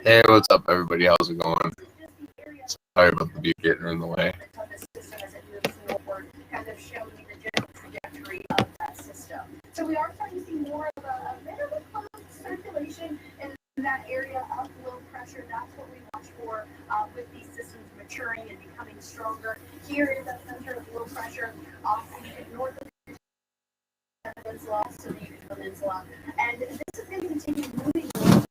Hey, what's up, everybody? How's it going? Sorry about the view getting in the way. Kind of showing the general trajectory of that system. So we are starting to see more of a bit of a closed circulation in that area of low pressure. That's what we watch for with these systems maturing and becoming stronger. Here is the center of low pressure off north of the peninsula, so the peninsula. And this is going to continue moving north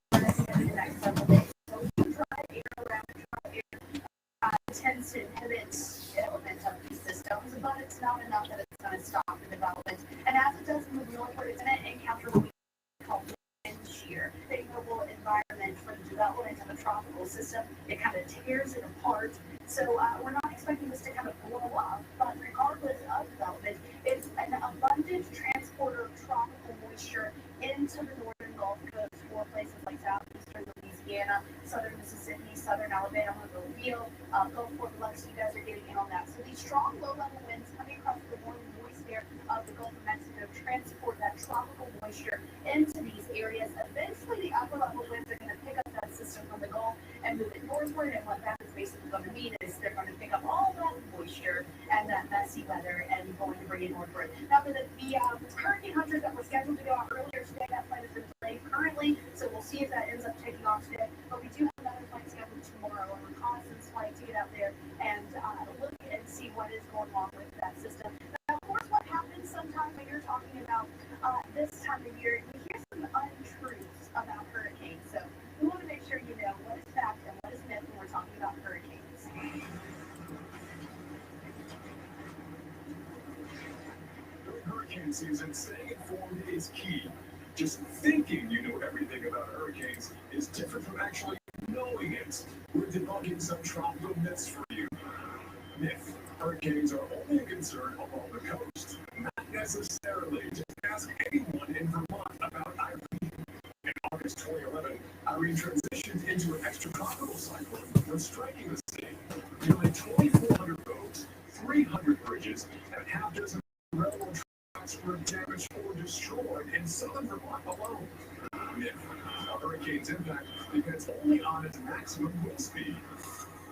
in the next several days. So we can drive air around tends to inhibit development of these systems, but it's not enough that it's going to stop the development. And as it does move northward, it's going to encounter what we call wind shear, favorable environment for the development of a tropical system. It kind of tears it apart. So we're not expecting this to kind of blow up, but regardless of development, it's an abundant transporter of tropical moisture into the northern Gulf Coast for places like southeastern Louisiana, southern Mississippi, southern Alabama, Mobile, Gulf Port Biloxi. You guys are getting in on that. So these strong low-level winds coming across the warm, moist air of the Gulf of Mexico transport that tropical moisture into these areas. Eventually, the upper-level winds are going to pick up that system from the Gulf and move it northward, and what that is basically going to mean is they're going to pick up all that moisture and that messy weather and going to bring it northward. Now, for the hurricane hunters that were scheduled to go out earlier today, that flight has been delayed currently, so we'll see if that ends up taking off today. But we do have another flight scheduled tomorrow, a reconnaissance flight to get out there and look and see what is going on with that system. Now, of course, what happens sometimes when you're talking about this time of year, you hear some untruths about hurricanes. So we want to make sure you know what is fact and what is myth when we're talking about hurricanes. During hurricane season, staying informed is key. Just thinking you know everything about hurricanes is different from actually knowing it. We're debunking some tropical myths for you. Myth: hurricanes are only a concern along the coast. Not necessarily. Just ask anyone in Vermont about Irene. In August 2011, Irene transitioned into an extratropical cyclone when striking the state. Nearly 2,400 boats, 300 bridges, and half dozen railroad tracks were damaged or destroyed in southern Vermont alone. Myth: a hurricane's impact depends only on its maximum wind speed.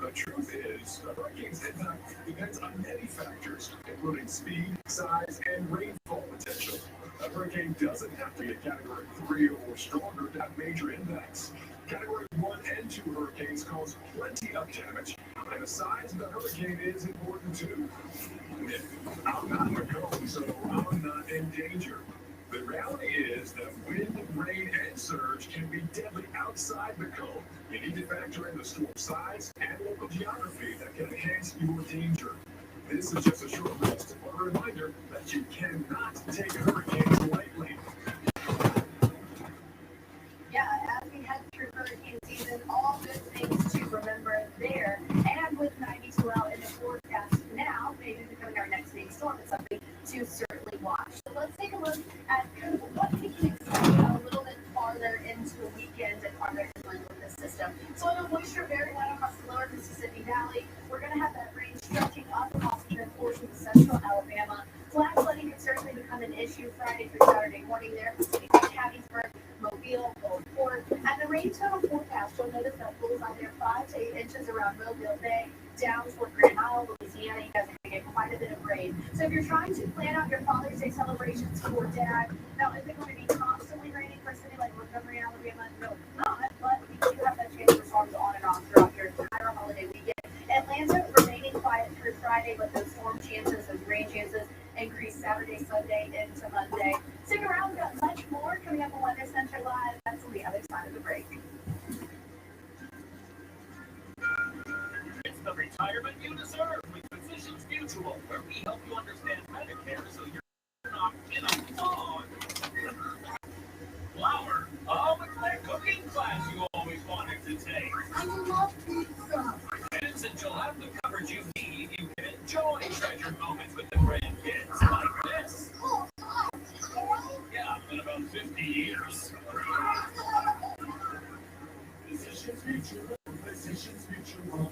The truth is, a hurricane's impact depends on many factors, including speed, size, and rainfall potential. A hurricane doesn't have to be a Category 3 or stronger to have major impacts. Category 1 and 2 hurricanes cause plenty of damage, and the size of the hurricane is important too. I'm not in the cone, so I'm not in danger. The reality is that wind, rain, and surge can be deadly outside the cone. You need to factor in the storm size and local geography that can enhance your danger. This is just a short list, but a reminder that you cannot take hurricanes lightly. Yeah, as we head through hurricane season, all good things to remember there. And with 92 out in the forecast now, maybe becoming our next big storm, it's something to certainly watch. So let's take a look at kind of what we can expect a little bit farther into the weekend and farther inland with this system. Soil moisture very light across the lower Mississippi Valley. We're going to have that range stretching up across even portions of central Alabama. Flash flooding can certainly become an issue Friday through Saturday morning there. Hattiesburg, Mobile, Gulf Port. And the rain total forecast, you'll notice that pools out there 5 to 8 inches around Mobile Bay, down toward Grand Isle, Louisiana. You guys are going to get quite a bit of rain. So if you're trying to plan out your Father's Day celebrations for Dad, now is it going to be constantly raining for a city like Montgomery, Alabama? No, it's not. But we do have that chance for storms on and off throughout your entire holiday weekend. Atlanta remaining quiet through Friday, but those storm chances, those rain chances, increase Saturday, Sunday, into Monday. Stick around, we've got much more coming up on Weather Center Live. That's on the other side of the break. It's the retirement you deserve with Physicians Mutual, where we help you understand Medicare so you're not in a fog. Flower, it's that cooking class you always wanted to take. I love pizza. And since you'll have the coverage you need, you can enjoy treasured moments with the grandkids like this. Yeah, in about 50 years. Physicians Mutual. Physicians Mutual.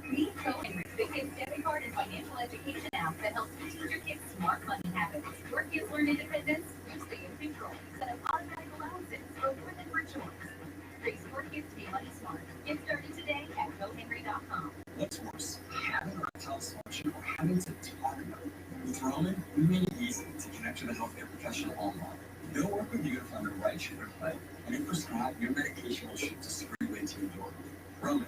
Meet Coding, the kids' debit card and financial education app that helps teach your kids smart money habits. Your kids learn independence, you stay in control. Set up automatic allowances for more than rituals. Raise your kids' Money Smart. Get started today at GoHenry.com. What's worse, having a telesumption or having to talk about it? With Roman, we made it easy to connect with a healthcare professional online. They'll work with you to find the right treatment plan, and if prescribed, your medication will ship discreetly to your door. Roman,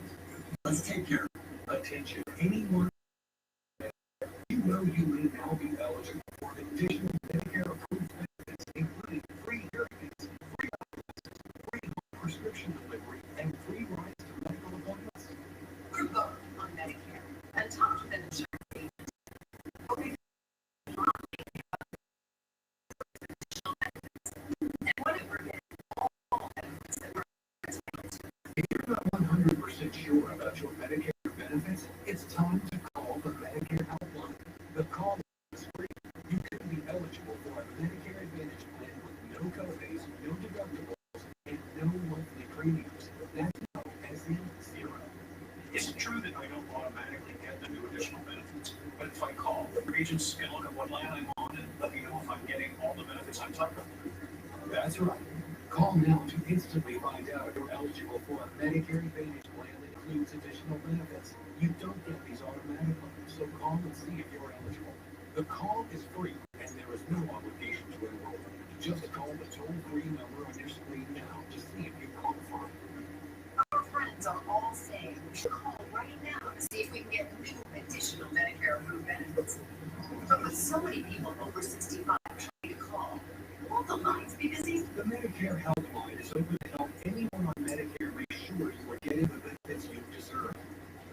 let's take care of it. Attention, anyone you know you may now be eligible for additional Medicare approved benefits, including free hearing aids, free prescription delivery, and free rides to medical appointments. Good luck on Medicare. And talk to the insurance agent. And whatever it is, all benefits that we're If you're not 100% sure about your Medicare benefits, it's time to call the Medicare helpline. The call is free. You could be eligible for a Medicare Advantage plan with no copays, no deductibles, and no monthly premiums. That's no as in zero. Is it true that I don't automatically get the new additional benefits? But if I call, the agents can look at what plan I'm on and let me know if I'm getting all the benefits I'm talking about. That's right. Call now to instantly find out if you're eligible for a Medicare Advantage plan that includes additional benefits. You don't get these automatically, so call and see if you're eligible. The call is free, and there is no obligation to enroll. Just call the toll-free number on your screen now to see if you qualify. Our friends are all saying we should call right now to see if we can get new additional Medicare approved benefits. But with so many people over 65 trying to call, won't the lines be busy? The Medicare Helpline is open to help anyone on Medicare make sure you are getting the benefits you deserve.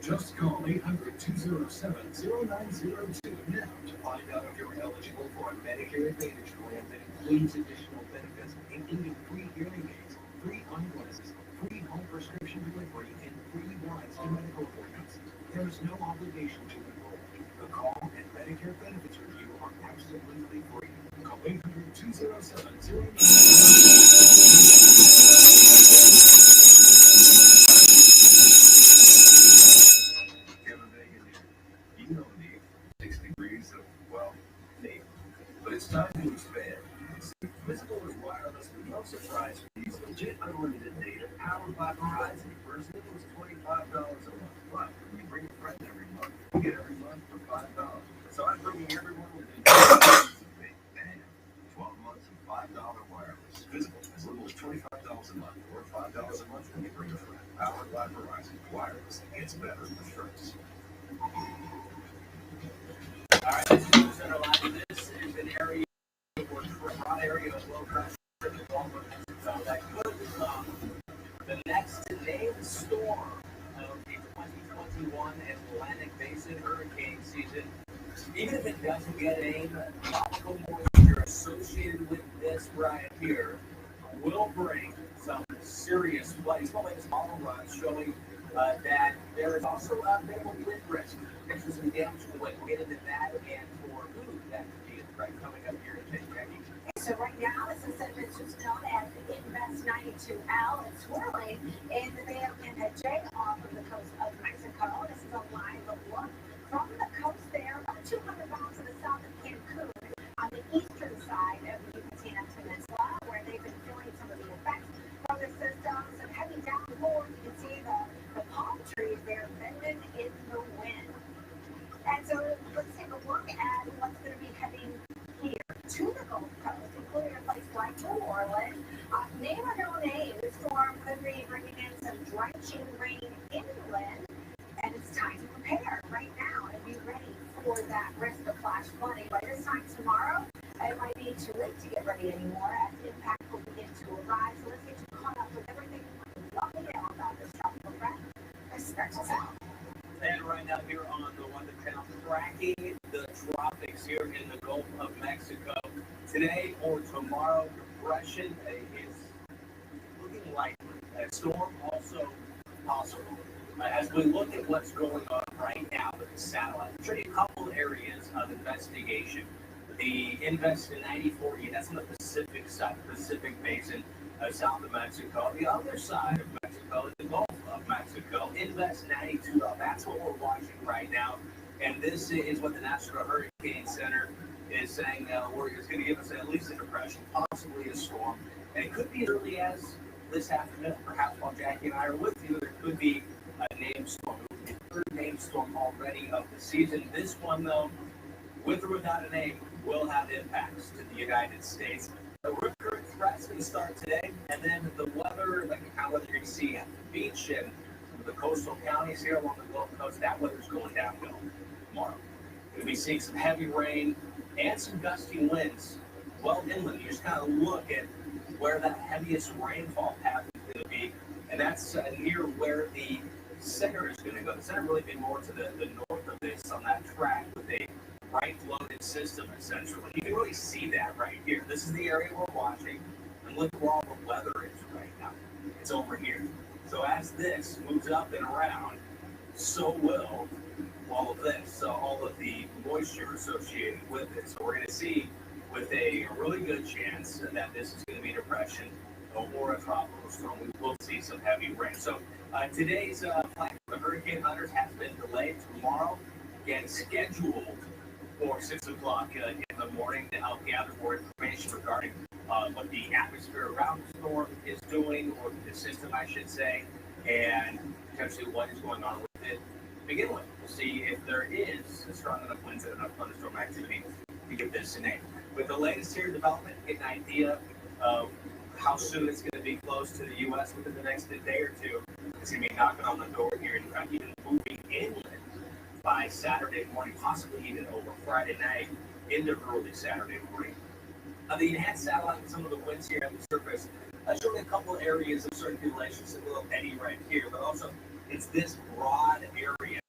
Just call 800-207-0902 now to find out if you're eligible for a Medicare Advantage plan that includes additional benefits, including free hearing aids, free eyeglasses, free home prescription delivery, and free rides to medical appointments. There is no obligation to enroll. The call and Medicare benefits review are absolutely free. Call 800-207-0902. Kevin Bacon here. You don't need 6 degrees of, well, faith. But it's time to expand. Physical is wireless with no surprise fees, legit unlimited data, powered by Verizon. For as little as $25 a month. But when you bring a friend every month, you get every month for $5. So I'm bringing everyone within 12 months of big bang. 12 months of $5 wireless. Physical as little as $25 a month or $5 a month when you bring a friend. Powered by Verizon. Wireless gets better with friends. All right, this is Center Line. This is an area or broad area of low pressure in the Gulf of Mexico that could become the next named storm of the 2021 Atlantic Basin hurricane season. Even if it doesn't get named, tropical moisture associated with this right here will bring some serious flooding. The latest model runs showing that there is also a minimal wind risk. Pictures and damage to the wind. We'll get into that and for who that could be coming up here in Jackie. So right now, this is just known as the Invest 92L. It's swirling in the Bay of Campeche off of the coast of Mexico. This is a live look from the coast there, about 200 miles to the south of Cancun, on the eastern side of the Yucatan Peninsula, where they've been feeling some of the effects from the systems. And heading down the board, you can see the palm trees there bending in the wind. And so let's take a look at what's going to be heading here to the Gulf Coast, including a place like New Orleans. Name or no name, the storm could be bringing in some drenching rain inland, and it's time to prepare right now and be ready for that risk of flash flooding. By this time tomorrow, it might be too late to get ready anymore as impact will begin to arrive. So let's get you caught up with everything you love to know about this tropical threat. Let's start us out. And right now here on the Wonder Channel, tracking the tropics here in the Gulf of Mexico. Today or tomorrow, depression is looking likely. A storm also possible. As we look at what's going on right now with the satellite, I'll show you a couple areas of investigation. The Invest 9040, that's on the Pacific side, Pacific Basin, south of Mexico. The other side of Mexico is the Gulf of Mexico. Invest 92, that's what we're watching right now. And this is what the National Hurricane Center is saying it's going to give us at least a depression, possibly a storm. And it could be as early as this afternoon, perhaps while Jackie and I are with you. thunderstorm already of the season. This one, though, with or without a name, will have impacts to the United States. The recurrent threat's going to start today, and then the weather, like the kind of weather you're going to see at the beach and the coastal counties here along the Gulf Coast, that weather's going downhill tomorrow. We'll be seeing some heavy rain and some gusty winds well inland. You just kind of look at where that heaviest rainfall path is going to be, and that's near where the center is going to go. The center really being more to the north of this on that track with a right-loaded system, essentially. You can really see that right here. This is the area we're watching, and look where all the weather is right now. It's over here. So as this moves up and around, so will all of this. So all of the moisture associated with it. So we're going to see with a really good chance that this is going to be a depression or a tropical storm. We will see some heavy rain. So today's flight for the hurricane hunters has been delayed tomorrow. Again, scheduled for 6 o'clock in the morning to help gather more information regarding what the atmosphere around the storm is doing, or the system, I should say, and potentially what is going on with it. To begin with, we'll see if there is strong enough winds and enough thunderstorm activity to give this a name. With the latest here development, get an idea of how soon it's going to be close to the U.S. within the next day or two. It's going to be knocking on the door here and even moving inland by Saturday morning, possibly even over Friday night into early Saturday morning. The enhanced satellite with some of the winds here at the surface, showing a couple of areas of circulation, a little eddy right here, but also it's this broad area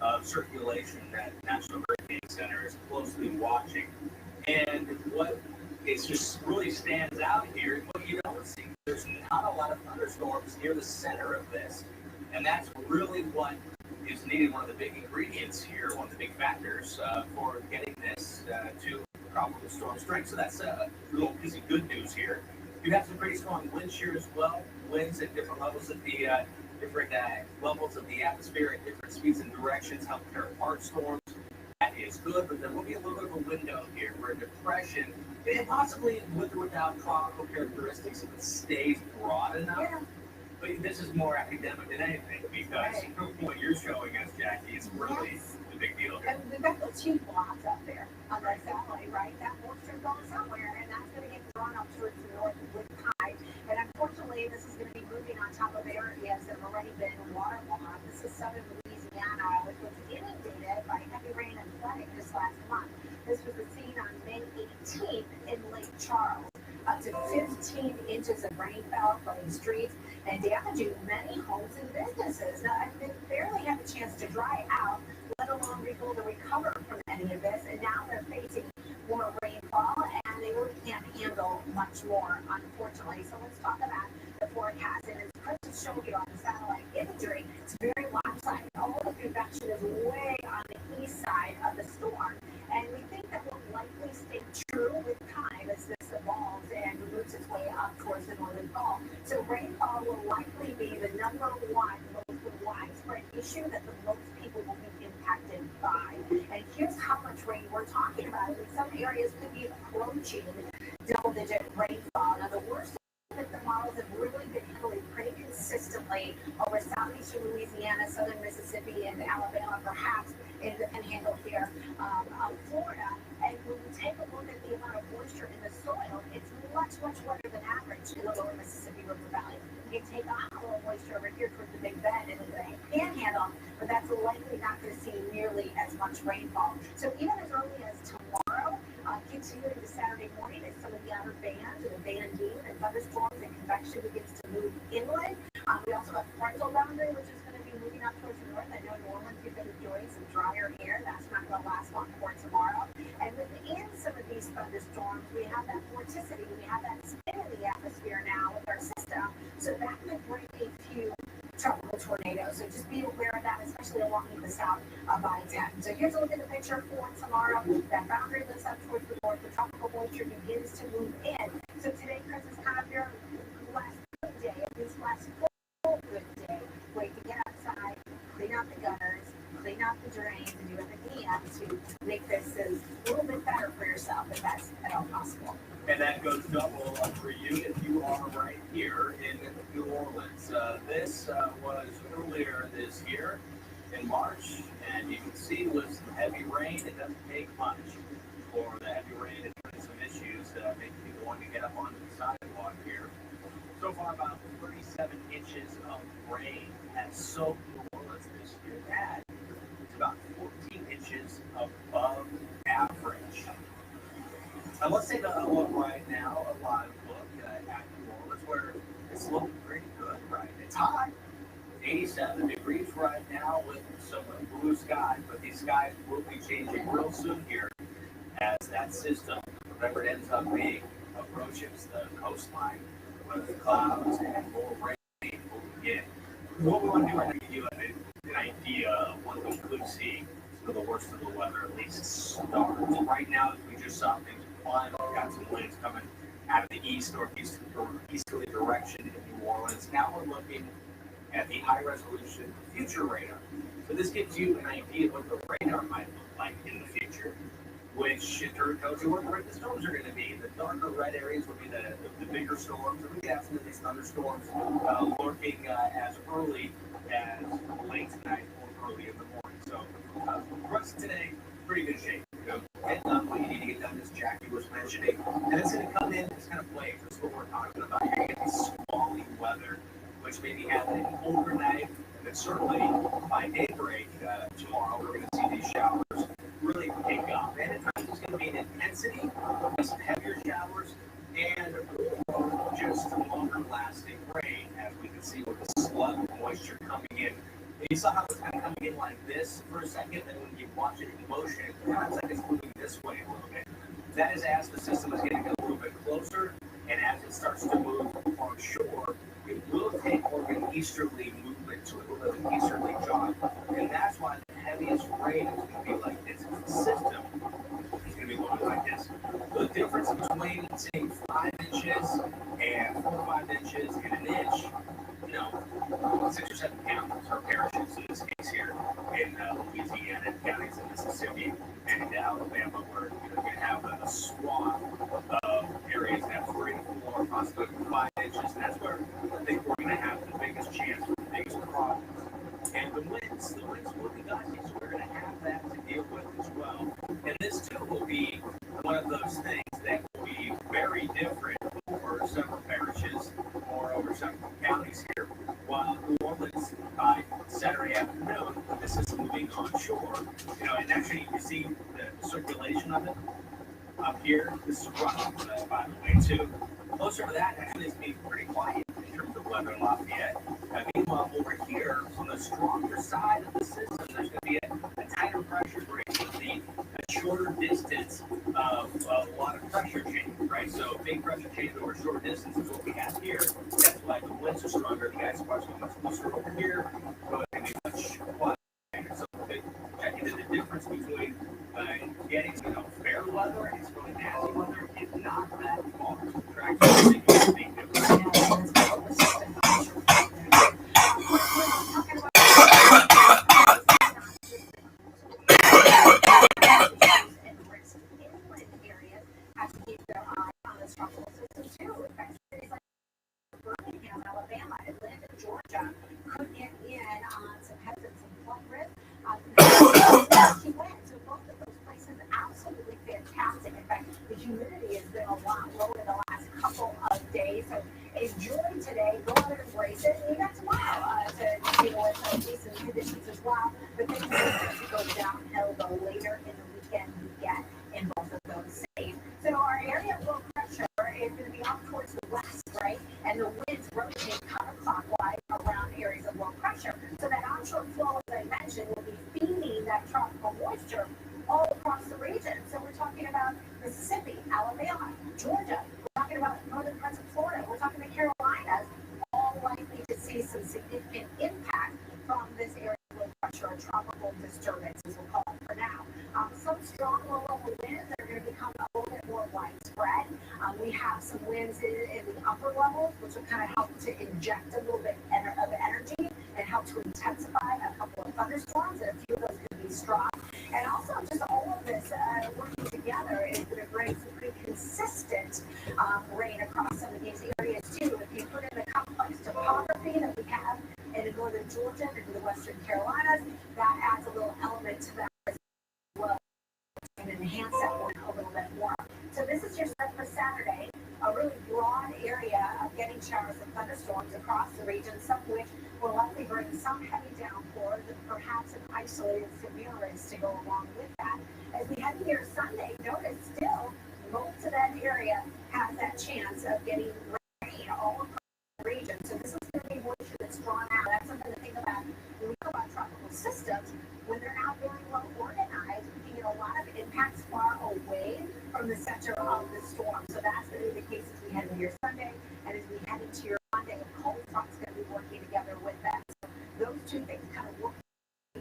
of circulation that National Hurricane Center is closely watching. And what it just really stands out here is what you don't see. There's not a lot of thunderstorms near the center of this, and that's really what is needed. One of the big ingredients here, one of the big factors for getting this to tropical storm strength. So that's a little piece of good news here. You have some pretty strong winds here as well. Winds at different levels of the levels of the atmosphere at different speeds and directions help tear apart storms. That is good, but there will be a little bit of a window here where depression, and possibly with or without tropical characteristics, if it stays broad enough. Yeah. But this is more academic than anything, because what you're showing us, Jackie, is really the big deal here. And we've got those two blocks up there on our satellite, right? That moisture going somewhere, and that's going to get drawn up towards the north with tide. And unfortunately, this is going to be moving on top of areas that have already been waterlogged. This is southern Louisiana, which was inundated by heavy rain and flooding just last month. This was seen on May 18th in Lake Charles. Up to 15 inches of rain fell from the streets and damaging many homes and businesses. Now, they barely have a chance to dry out, let alone rebuild or recover from any of this. And now they're facing more rainfall, and they really can't handle much more, unfortunately. So let's talk about the forecast. And as Chris is showing you on the satellite imagery, it's very lopsided. All of the convection is way on the east side of the storm. And we think that will likely stay true with time as this evolves and moves its way up towards the northern Gulf. So rainfall will likely be the number one most widespread issue that the most people will be impacted by. And here's how much rain we're talking about. In some areas could be approaching double-digit rainfall. Now, the worst that the models have really been handling pretty consistently over southeastern Louisiana, southern Mississippi, and Alabama, perhaps in the Panhandle here of Florida. And when we take a look at the amount of moisture in the soil, it's much, much wetter than average in the lower Mississippi River Valley. You can take on a little moisture over here towards the Big Bend and the Panhandle, but that's likely not going to see nearly as much rainfall. So even as early as tomorrow, continuing to Saturday morning, as some of the outer bands and the band beam and thunderstorms and convection begins to move inland. We also have frontal boundary, which is going to be moving up towards the north. I know New Orleans, you've been enjoying some drier air. That's not going to last long for tomorrow. And within some of these thunderstorms, we have that vorticity. We have that spin in the atmosphere now with our system. So that could bring a few tropical tornadoes. So just be aware of that, especially along the south of I-10. So here's a look at the picture for tomorrow. That boundary lifts up towards the north. The tropical moisture begins to move in. So today, Chris, is kind of your last good day, at least last full good day. Wait to get outside, clean out the gutters, clean out the drains, and do everything to make this a little bit better for yourself, if that's at all possible. And that goes double for you if you are right here in New Orleans. This was earlier this year in March, rain. It doesn't take much for the heavy rain to turn some issues, making people want to get up onto the sidewalk here. So far, about 37 inches of rain has soaked New Orleans this year. That is about 14 inches above average. And let's take a look right now, a live look at New Orleans, where it's looking pretty good, right? It's hot, 87 degrees right now with some blue skies, but these skies will be changing real soon here as that system, whatever it ends up being, approaches the coastline, where the clouds and more rain will begin. What we want to do is give you an idea of what we could see for the worst of the weather, at least start. Right now, as we just saw things climb, we've got some winds coming out of the east, northeast, or easterly direction in New Orleans. Now we're looking at the high resolution future radar. So this gives you an idea of what the radar might look like in the future, which in turn tells you where the storms are going to be. The darker red areas will be the bigger storms, and we have some of these thunderstorms lurking as early as late tonight or early in the morning. So the rest of today, pretty good shape. Getting up what you need to get done, as Jackie was mentioning, and it's going to come in this kind of waves. That's what we're talking about. You're going to get squally weather, which maybe happening overnight, and certainly by daybreak tomorrow, we're going to see these showers really pick up. And at times it's going to be an intensity, some heavier showers, and just longer lasting rain, as we can see with the slug moisture coming in. And you saw how it's kind of coming in like this for a second, and when you watch it in motion, it sounds like it's moving this way a little bit. That is as the system is getting a little bit closer, and as it starts to move on shore, it will take more of an easterly movement to it, a little bit of an easterly jog. And that's why the heaviest rain is going to be like this. The system is going to be going like this. The difference between, say, 5 inches and 4 or 5 inches and an inch, 6 or 7 counties or parishes in this case here in Louisiana and counties in Mississippi and Alabama, where you're going to have a swath of areas that have 3 to 4, possibly 5 inches. And that's where I think we're going to have the biggest chance for the biggest problems. And the winds will be gusty, so we're going to have that to deal with as well. And this too will be one of those things that will be very different over several parishes or over several counties here. While New Orleans by Saturday afternoon, this is moving onshore. And actually you can see the circulation of it up here. This is rough, by the way, too. Closer to that, actually, it's being pretty quiet in terms of weather in Lafayette. Meanwhile, over here, on the stronger side of the system, there's going to be a tighter pressure gradient, a shorter distance of a lot of pressure change, right? So big pressure change over a short distance is what we have here. That's why the winds are stronger. The guys are much closer over here, so it's going to be much quieter. So check into the difference between getting, fair weather and it's really nasty weather is not that far. Practically, it's a big difference. Birmingham, Alabama, Atlanta, Georgia, could get in on some headwinds and flood risk. She went to both of those places, absolutely fantastic. In fact, the humidity has been a lot lower the last couple of days. So enjoy today, go out and embrace it. And you got tomorrow to deal with some decent conditions as well. But things are going to go downhill the later in the weekend you get in both of those states. So our area of low pressure is going to be off towards the west, right? And the winds rotate counterclockwise around areas of low pressure. So that onshore flow, as I mentioned, will be feeding that tropical moisture all across the region. So we're talking about Mississippi, Alabama, Georgia. We're talking about northern parts of Florida. We're talking the Carolinas, all likely to see some significant impact from this area of low pressure or tropical disturbance, as we'll call it for now. Some strong low-level winds that are going to become a little bit more widespread. We have some winds in the upper levels, which will kind of help to inject a little bit of energy and help to intensify a couple of thunderstorms, and a few of those are going to be strong. And also, just all of this working together is going to bring some pretty consistent rain across some of these areas, too. If you put in the complex topography that we have in northern Georgia and in the western Carolinas, that adds a little element to that as well. this is your set for Saturday. A really broad area of getting showers and thunderstorms across the region, some of which will likely bring some heavy downpours and perhaps an isolated severe risk to go along with that. As we head into your Sunday, notice still most of that area has that chance of getting rain all across the region. So this is going to be moisture that's drawn out. That's something to think about when we talk about tropical systems. When they're not very well organized, we can get a lot of impacts far away from the center of the storm. So that's going to be the case as we head into your Sunday and as we head into your Monday. A cold front's going to be working together with that. So those two things kind of working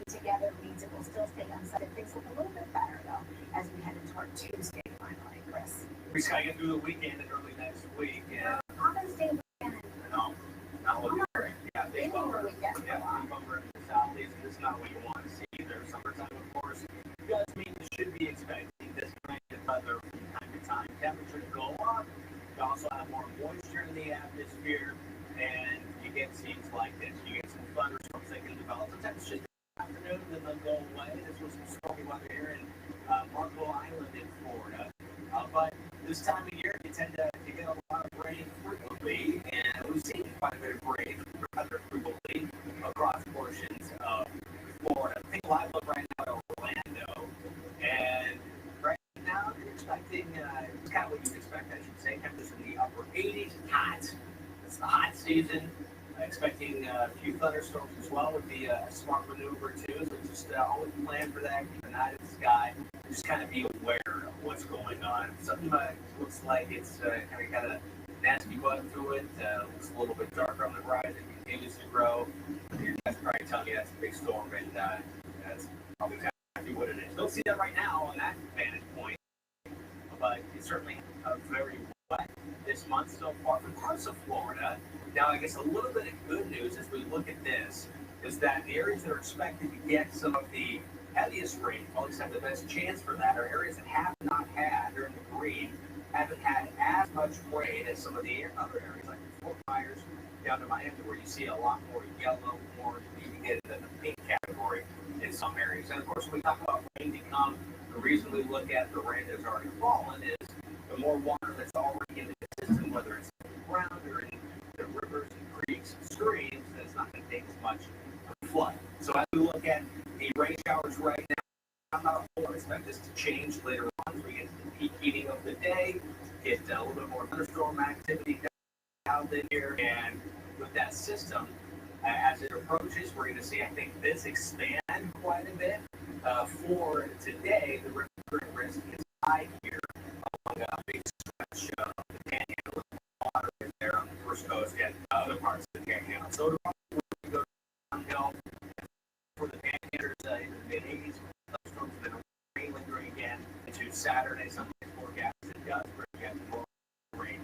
together means it will still stay unsettled. Things look a little bit better though as we head into our Tuesday finally, Chris. We just gotta get through the weekend and early next week. And On this day weekend, no, not looking great. Yeah, big any more bumper. weekend. Yeah, big bumper in the southeast. This is not what you want to see either. Summertime, of course, does mean you should be expecting this kind of weather from time to time. Temperatures go up. You also have more moisture in the atmosphere, and you get scenes like this. You get some thunderstorms that can develop. Sometimes it's just afternoon, then they'll go away. This was some stormy weather here in Marco Island in Florida. But this time of year, you tend to get a lot of rain frequently, and we've seen quite a bit of rain rather frequently across portions of Florida. I think live look right now at Orlando, and right now they're expecting, it's kind of what you'd expect, I should say, temperatures in the upper 80s, hot. It's the hot season. Expecting a few thunderstorms as well would be a smart maneuver too. So just always plan for that. Keep an eye to the sky. Just kind of be aware of what's going on. Something looks like it's kind of got a nasty bug to it. Looks a little bit darker on the horizon. Continues to grow. Your guys probably telling you that's a big storm, and that's probably exactly what it is. Don't see that right now on that vantage point, but it's certainly very wet this month so far for parts of Florida. Now, I guess a little bit of good news as we look at this is that the areas that are expected to get some of the heaviest rainfall, at least have the best chance for that, are areas that have not had, or in the green, haven't had as much rain as some of the other areas, like Fort Myers down to Miami, where you see a lot more yellow, orange, even get into the pink category in some areas. And of course, when we talk about rain to come, the reason we look at the rain that's already fallen is the more water that's already in the system, whether it's in the ground or in the rivers and creeks and streams, that's not going to take as much flood. So as we look at the rain showers right now, I'm not a whole lot. Expect this to change later on as we get to the peak heating of the day, get a little bit more thunderstorm activity out in here, and with that system, as it approaches, we're going to see, I think, this expand quite a bit. For today, the river risk is high here along a big stretch of the panhandle. Water is there on the first coast and other parts of the panhandle. So to go downhill for the panhandlers in the mid-80s, thunderstorms that are rain lingering again into Saturday. Some forecast it does bring in more rain.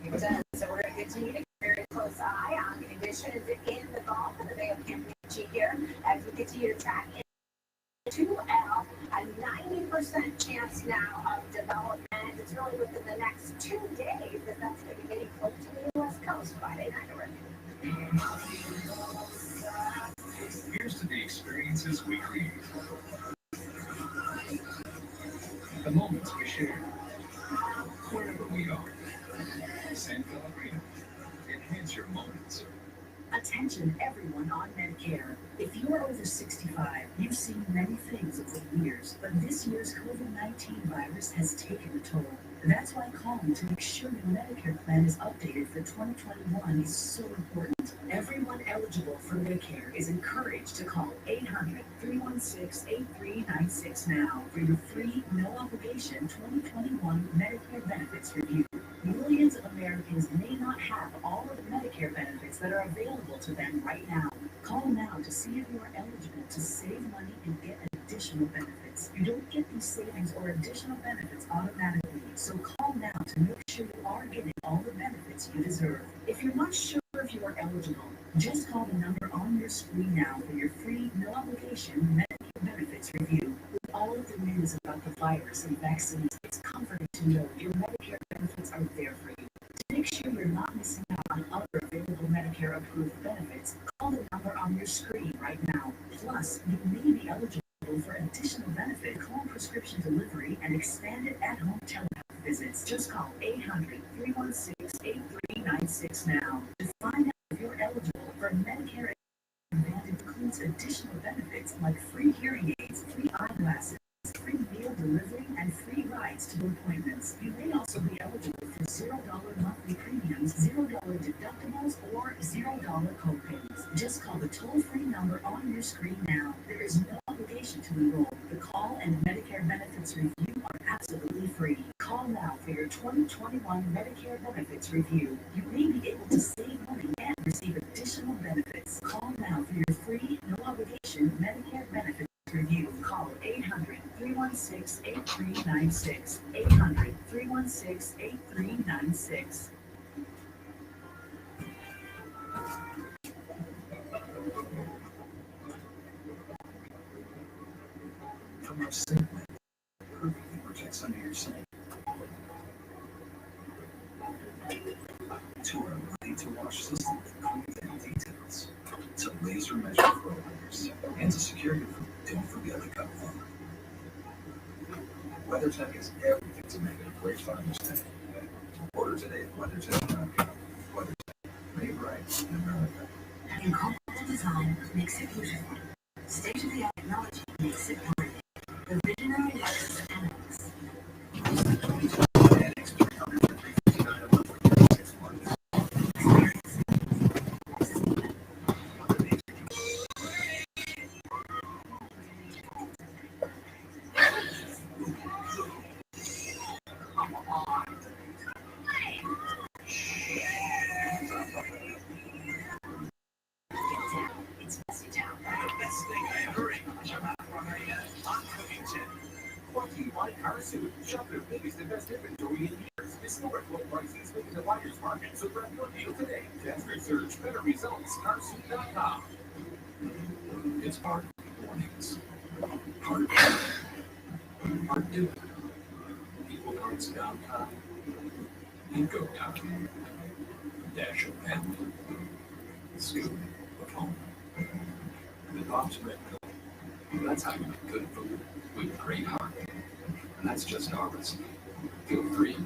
It does. So we're going to continue to keep a very close eye on conditions in the Gulf and the Bay of Campeche here as we continue to track into a 90% chance now of development. It's really within the next 2 days that that's going to be getting close to the U.S. coast Friday night already. Here's to the experiences we create, the moments we share, wherever we are. San Pellegrino. Enhance your moments. Attention everyone on Medicare. If you are over 65, you've seen many things over the years, but this year's COVID-19 virus has taken a toll. That's why calling to make sure your Medicare plan is updated for 2021 is so important. Everyone eligible for Medicare is encouraged to call 800-316-8396 now for your free, no-obligation 2021 Medicare benefits review. Millions of Americans may not have all of the Medicare benefits that are available to them right now. Call now to see if you are eligible to save money and get additional benefits. You don't get these savings or additional benefits automatically, so call now to make sure you are getting all the benefits you deserve. If you're not sure if you are eligible, just call the number on your screen now for your free, no-obligation Medicare benefits review. With all of the news about the virus and vaccines, it's comforting to know your Medicare benefits are there for you. To make sure you're not missing out on other available Medicare-approved benefits, call the number on your screen right now. Plus, you may be eligible for additional benefits, home prescription delivery, and expanded at-home telehealth visits. visits. Just call 800-316-8396 now to find out if you're eligible for Medicare Advantage. Includes additional benefits like free hearing aids, free eyeglasses, free meal delivery, and free rides to appointments. You may also be eligible for $0 monthly premiums, $0 deductibles, or $0 copays. Just call the toll-free number on your screen now. There is no obligation to enroll. The call and Medicare benefits review are absolutely free. Call now for your 2021 Medicare benefits review. You may be able to save money and receive additional benefits. Call now for your free, no obligation Medicare benefits review. Call 800-316-8396. 800-316-8396. From our sink perfectly protects under your sink. To our ready-to-wash system with clean details. To laser measure flow layers. And to secure your food. Don't forget the cup thing. WeatherTech is everything to make it a great farmer's day. Order today at WeatherTech.com. WeatherTech, made right in America. Incomparable design makes it beautiful. State-of-the-art technology makes it worthy. The visionary Lexus NX. NX 359 of 46 months. It's messy town. The best thing I ever ate was a macaroni on Covington. Brought to you by Car Suit. Shop their biggest and best inventory in years. Historic low prices with the buyer's market. So grab your deal today. Test research, better results. CarSuit.com. It's part warnings. Part doing. People cards downtown. Eco time. Dash of family. Scoop of home. The Bob's Red Pill. That's how you make good food with a great heart. And that's just our recipe. Feel free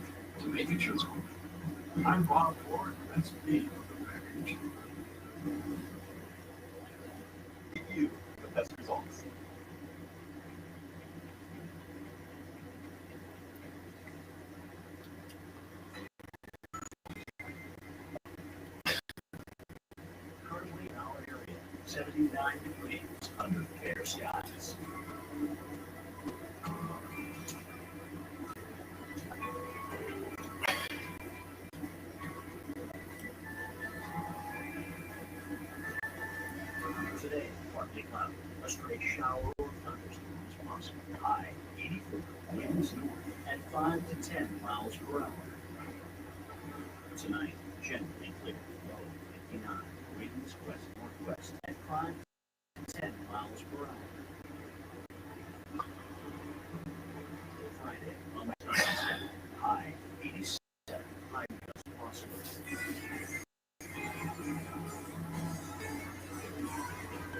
to make it your own. I'm Bob Ford. That's me on the package. Give you the best results. Currently in our area, 79 degrees under fair skies. Today, partly cloudy, a stray shower or thunderstorms possible. High 84, winds north at 5 to 10 miles per hour. Tonight, generally clear, low 59, winds west-northwest at 5 to 10 miles per hour. Friday, high 87, high gust possible.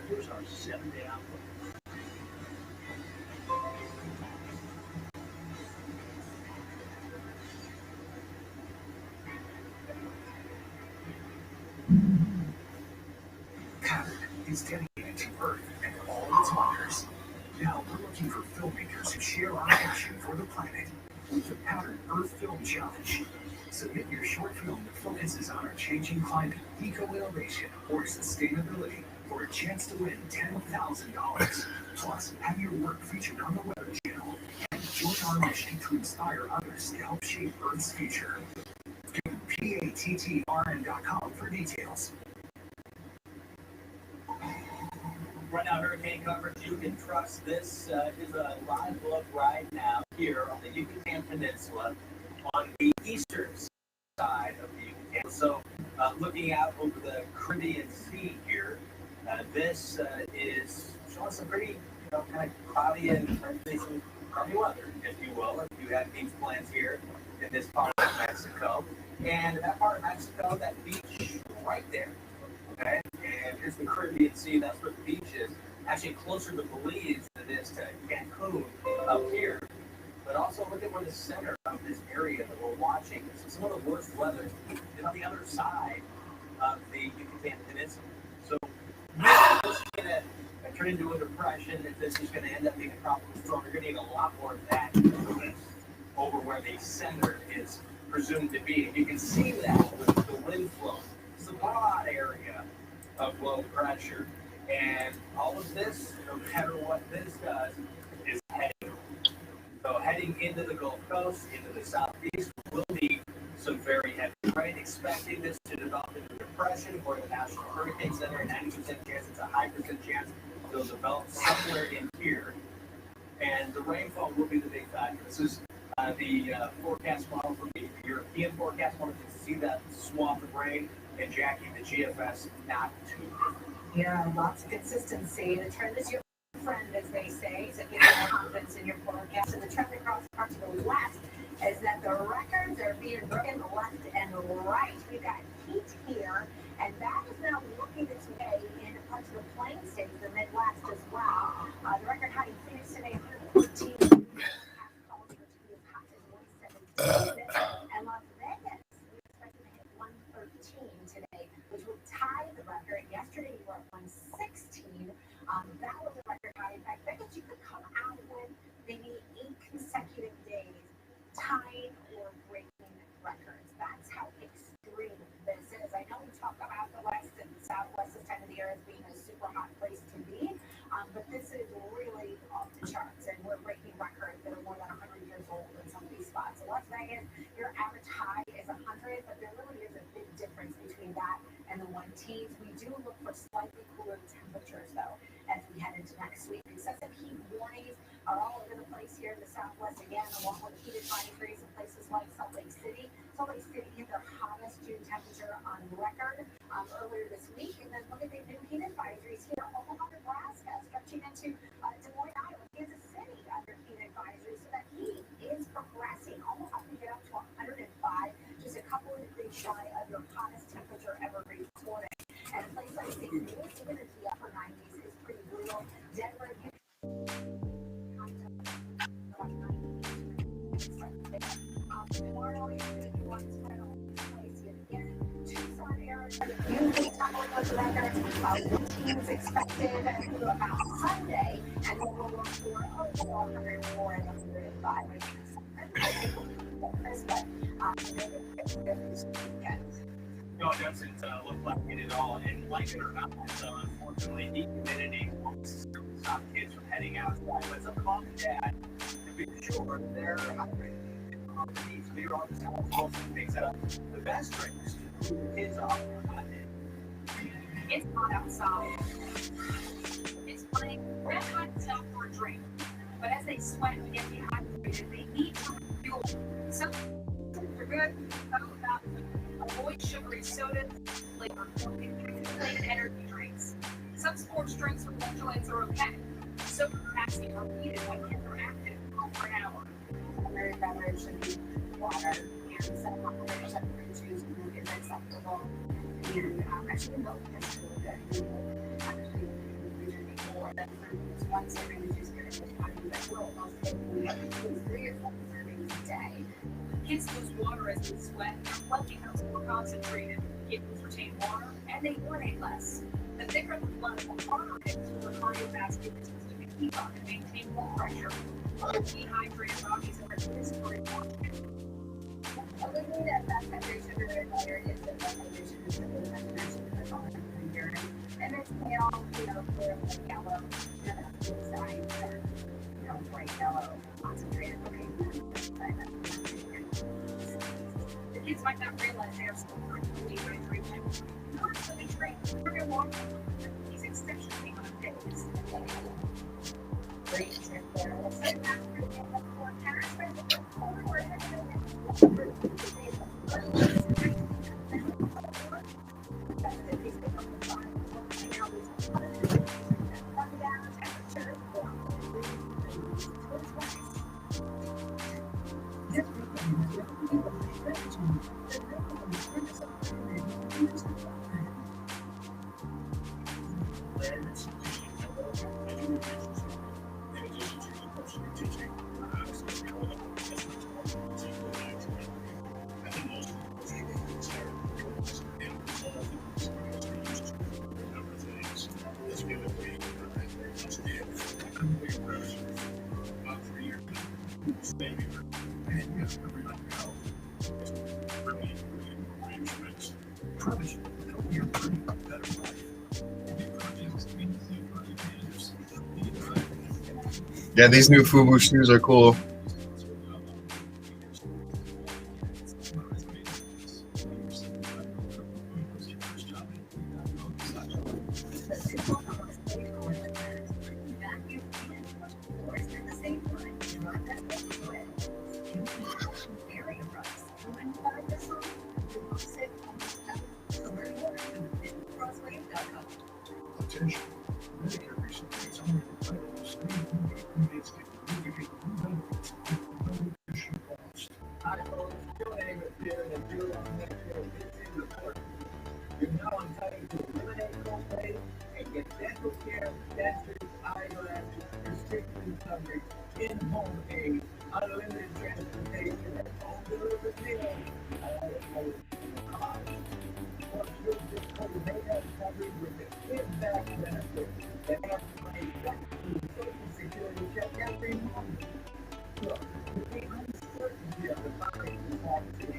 Here's our 7-day outlook. Pattern is dedicated to Earth and all its wonders. Now we're looking for filmmakers who share our passion for the planet with the Pattern Earth Film Challenge. Submit your short film that focuses on our changing climate, eco-innovation, or sustainability for a chance to win $10,000. Plus, have your work featured on the Weather Channel and join our mission to inspire others to help shape Earth's future. Go to PATTRN.com for details. Right now, hurricane coverage, you can trust this is a live look right now here on the Yucatan Peninsula on the eastern side of the Yucatan. So, looking out over the Caribbean Sea here, this is showing some pretty, kind of cloudy and frankly some crummy weather, if you will, if you have these plans here in this part of Mexico. And that part of Mexico, that beach right there. Okay, and here's the Caribbean Sea. That's where the beach is. Actually, closer to Belize than it is to Cancun up here. but also look at where the center of this area that we're watching. This is some of the worst weather is on the other side of the Yucatan Peninsula. So, yeah, this is going to turn into a depression. If this is going to end up being a tropical storm, you're going to need a lot more of that over where the center is presumed to be. And you can see that with the wind flow. It's a broad area of low pressure. And all of this, no matter what this does, is heading. So heading into the Gulf Coast, into the southeast, will be some very heavy rain. Expecting this to develop into a depression for the National Hurricane Center, a 90% chance, it's a high percent chance it'll develop somewhere in here. And the rainfall will be the big factor. This is the forecast model from the European forecast model. You can see that swath of rain. And Jackie, the GFS, not too different. Yeah, lots of consistency. The trend is your friend, as they say, so give you more confidence in your forecast. And the trend across parts of the West is that the records are being broken left and right. We've got heat here, and that is now working its way into parts of the plain states, the Midwest as well. The record high in Phoenix today, 114. And Las Vegas, we expect to hit 113 today, which will tie the record. Yesterday, we were at 116. That was a record high. In fact, Vegas, you could come out with maybe 8 consecutive days tying or breaking records. That's how extreme this is. I know we talk about the West and the Southwest this time of the year as being a super hot place to be, but this is really off the charts, and we're breaking records that are more than 100 years old in some of these spots. So Las Vegas, your average high is 100, but there really is a big difference between that and the 110s. We do look for slightly cooler temperatures, though, as we head into next week. Excessive heat warnings are all over the place here in the Southwest, again, along with heat advisories in places like Salt Lake City. Salt Lake City hit their hottest June temperature on record earlier this week. And then look at the new heat advisories here, Omaha, Nebraska, stretching into Des Moines, Iowa, Kansas City under heat advisories. So that heat is progressing. Omaha can get up to 105, just a couple of degrees shy of your hottest temperature ever reached this morning. And a place like St. Louis, even in the upper 90s, is pretty brutal. Denver, tomorrow is going to be one spread all over the place yet again. Tucson area, usually toppling those records. The team's expected through about Sunday, and then we'll look for 104 and 105. No, it doesn't look like it at all. And like it or not, unfortunately, the humidity stop kids from heading outside. But it's a mom and dad to be sure they're hydrated. Clear on the south makes it up the best drinks to cool the kids off. It's hot outside. It's playing red hot stuff for a drink. But as they sweat and get dehydrated, they need some fuel. Some are good, some not. Avoid sugary sodas, flavored plain energy drinks. Some sports drinks with electrolytes are okay. Soda and potassium are needed when kids are active for an hour. Primary beverage should be water, and some operators have fruit juice is acceptable. And actually, milk is really good. Actually, we drink more than fruit juice. One serving of juice is good. That's what almost taking 3 or 4 servings a day. Kids lose water as they sweat. Their blood becomes more concentrated. Kids retain water, and they urinate less. The thicker the blood, the harder it is for the cardiovascular system to keep up and maintain blood pressure. Dehydrated bodies are at risk for infarction. Eliminating that hydration related layer is the hydration is really mentioned in the color of urine. And it's pale, clear like yellow, inside, bright yellow, concentrated. The kids might not realize they are still currently dehydration. Nor do they drink sugar water. These exceptionally hot days. Great tip there. We'll send that through the forecast. In addition to teaching, Maybe. And yes, everybody know. It's really, really arrangements. Promise you, you're pretty better life. Yeah, these new FUBU shoes are cool. Attention. Medicare recently has only provided the same needs to mitigate benefits with no additional cost. Hi folks, your name is Darren and you're on Medicare Visit Report. You're now entitled to eliminate copay and get dental care, dentures, eyeglasses, prescription coverage, in-home aid, unlimited transportation, and home delivered meals. All at home cost. Plus, you'll just may have coverage with the Give Back benefit that has money back to the Social Security check every month. Look, with the uncertainty of the financial policy,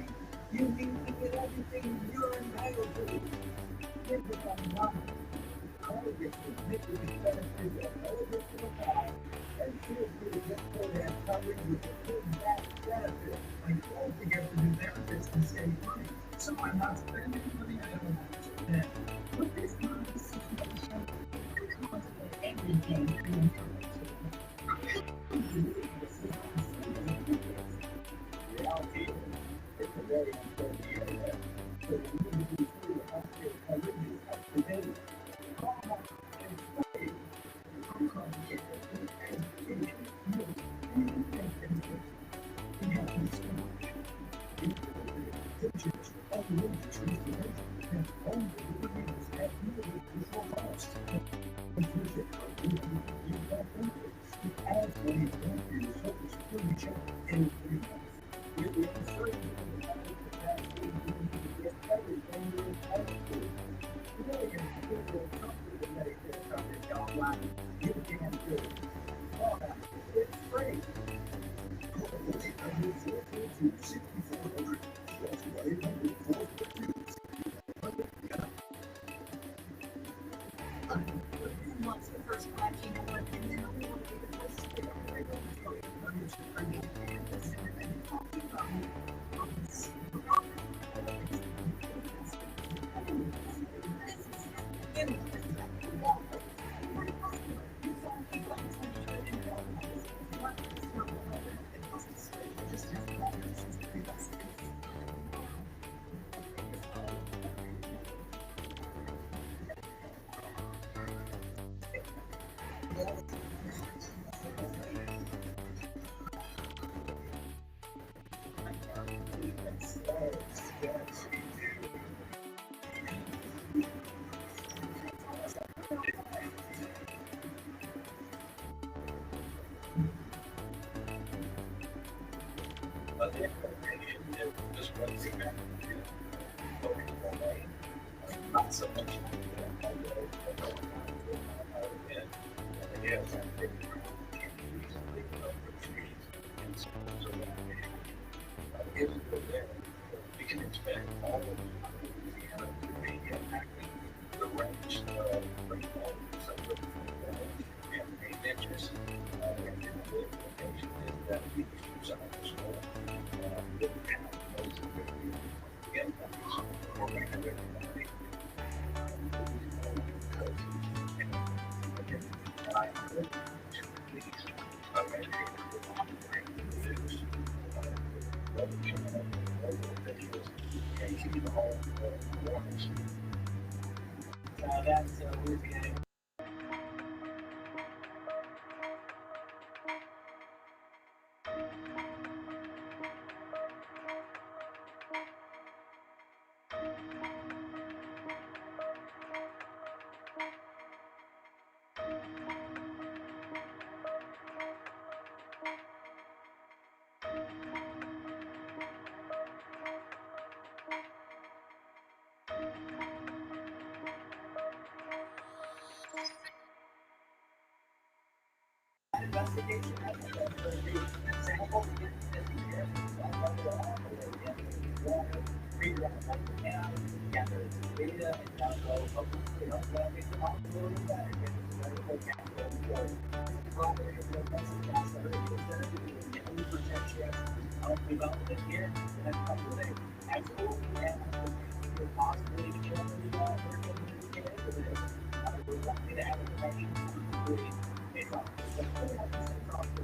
you need to get everything you're entitled to. Think about money. Colleges submit to these benefits at no additional cost, and feel free to get program coverage with the Give Back benefit. And don't forget to do benefits to save money. So I'm not spending money I don't want to spend. With this kind of situation, contemplate everything you're entitled to. Reality is, it's a very uncertain area. So we need to be sure your healthcare coverage is up to date. Call and save. Hong Kong is education, news, and benefits. We have this much. Pictures, unlimited transportation, and home delivery is at no additional cost. Visit our benefits. As money is going to your Social Security check every month. With the uncertainty of the financial capacity, you need to get everything you're entitled to. Today, you're still going comfortable with Medicare coverage online. You can do it. Call now. It's free. Call 1-800-442-6400. That's 1-800-442-6400. Who wants the first 5G network and then we want to be the first to get on the radio? Not so much. We can expect all of the media acting the range of rainfall and main interest and the implication is that we use our school with most of the get or make everybody That's we're getting. investigation. That's going to be sample get this here. Figure out what we can, gather data, and now go, make the possibility of that, and get the medical capital employed. Collaborating with that's the protection development here in the next couple of days. Absolutely, and possibly get into this. We're lucky to have information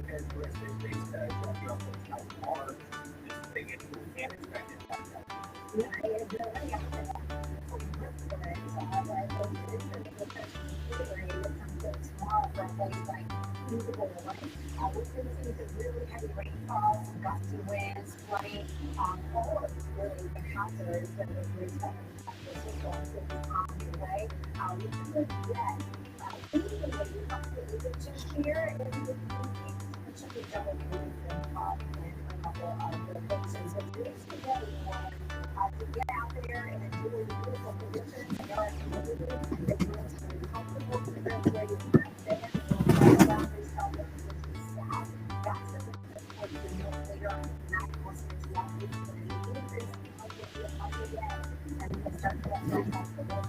characteristics based on how far this thing is. We can't expect it. We're going to see the really heavy rainfall, some gusty winds, flooding, all of really the hazards that we're expecting to going to be on the way. We could get easily up to the just here and we should be double and a couple of the places. But it's together to get out there and do a beautiful position. They are community, they're really comfortable with the way you can stay in the boundaries of the staff. That's the what the most later on not possible to walk into the meetings and then start to let them off the road.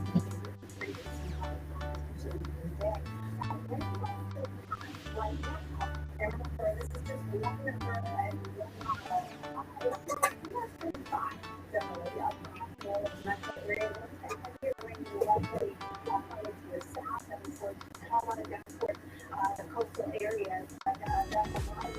Right now, remember, this is just one number and the coastal areas, but that's a lot of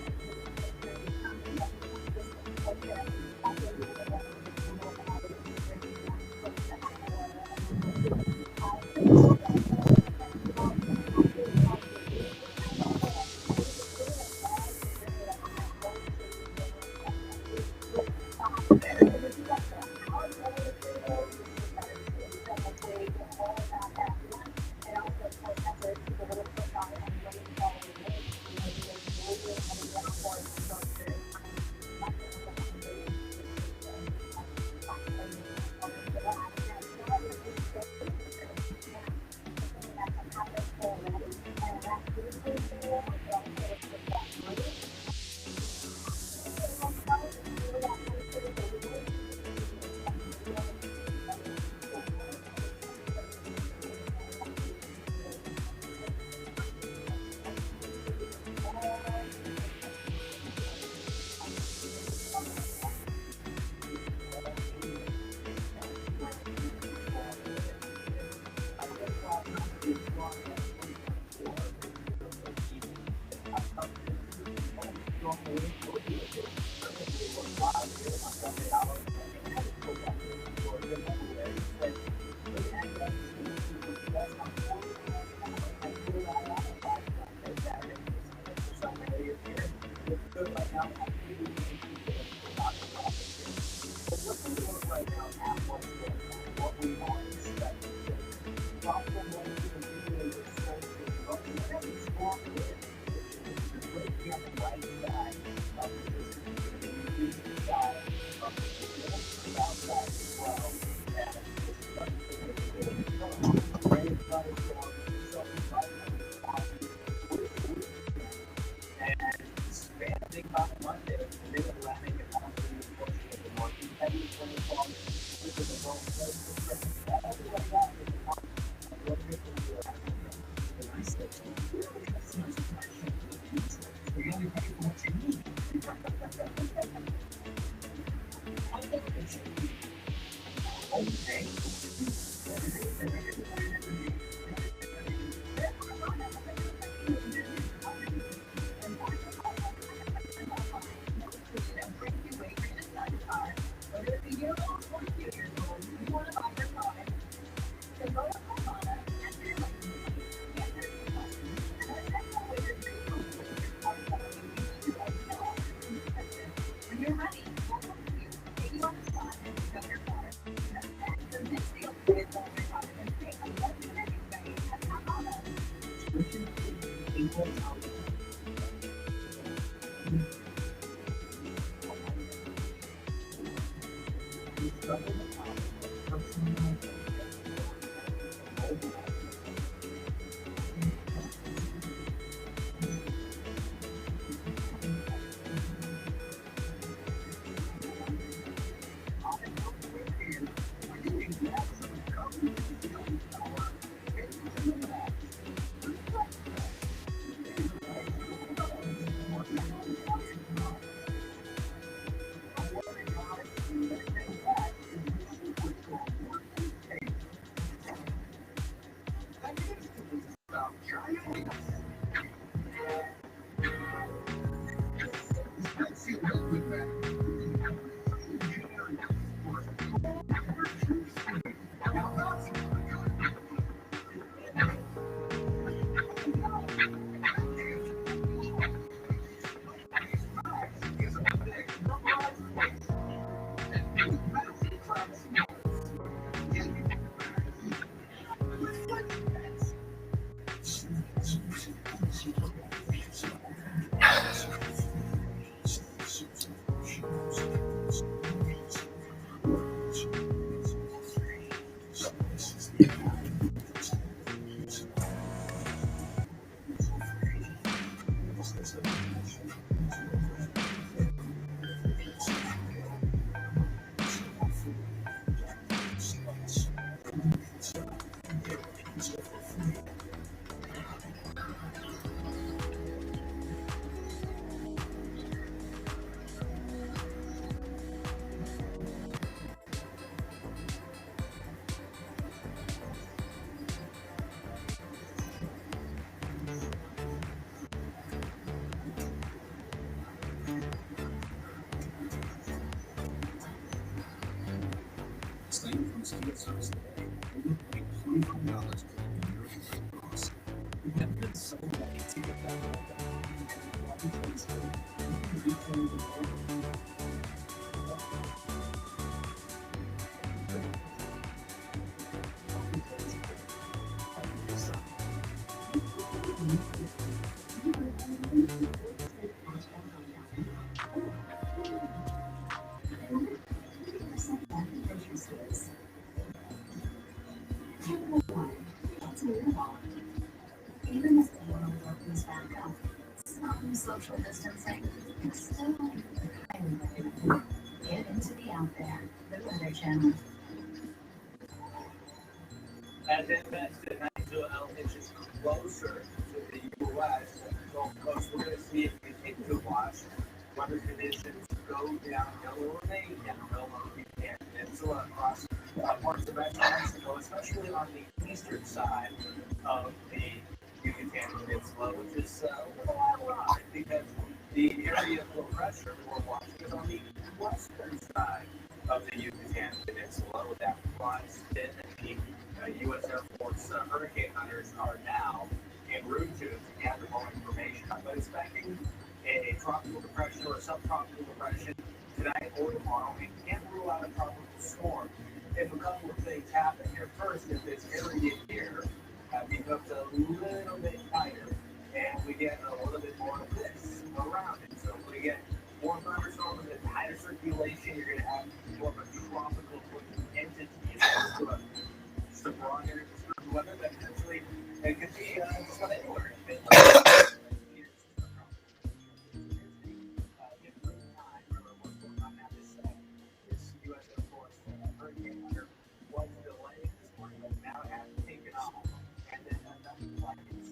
Same from Steel Service today. We will pay $25 for the year of costs. We've never been so lucky to get that all done. Even as the world opens back up, some social distancing is still highly recommended. Get into the out there, the Weather Channel. As invested 92 inches closer to the U.S. Gulf Coast, we're going to see if we continue to watch weather conditions go downhill or remain downhill on the Yucatan Peninsula across parts of Mexico, especially on the eastern side of the Yucatan Peninsula, which is a lot ironic because the area of low pressure we're watching is on the western side of the Yucatan Peninsula, with that front spin and the U.S. Air Force hurricane hunters are now en route to gather more information. But expecting a tropical depression or a subtropical depression tonight or tomorrow, and can't rule out a tropical storm if a couple of things happen here. First, if this area here becomes a little bit tighter, and we get a little bit more of this around it. So if we get more thunderstorms and tighter circulation, you're going to have more of a tropical entity as opposed to some broad area of weather that potentially it could be just about anywhere. This U.S. Air Force hurricane hunter was delayed this morning, but now has taken off. And then like it's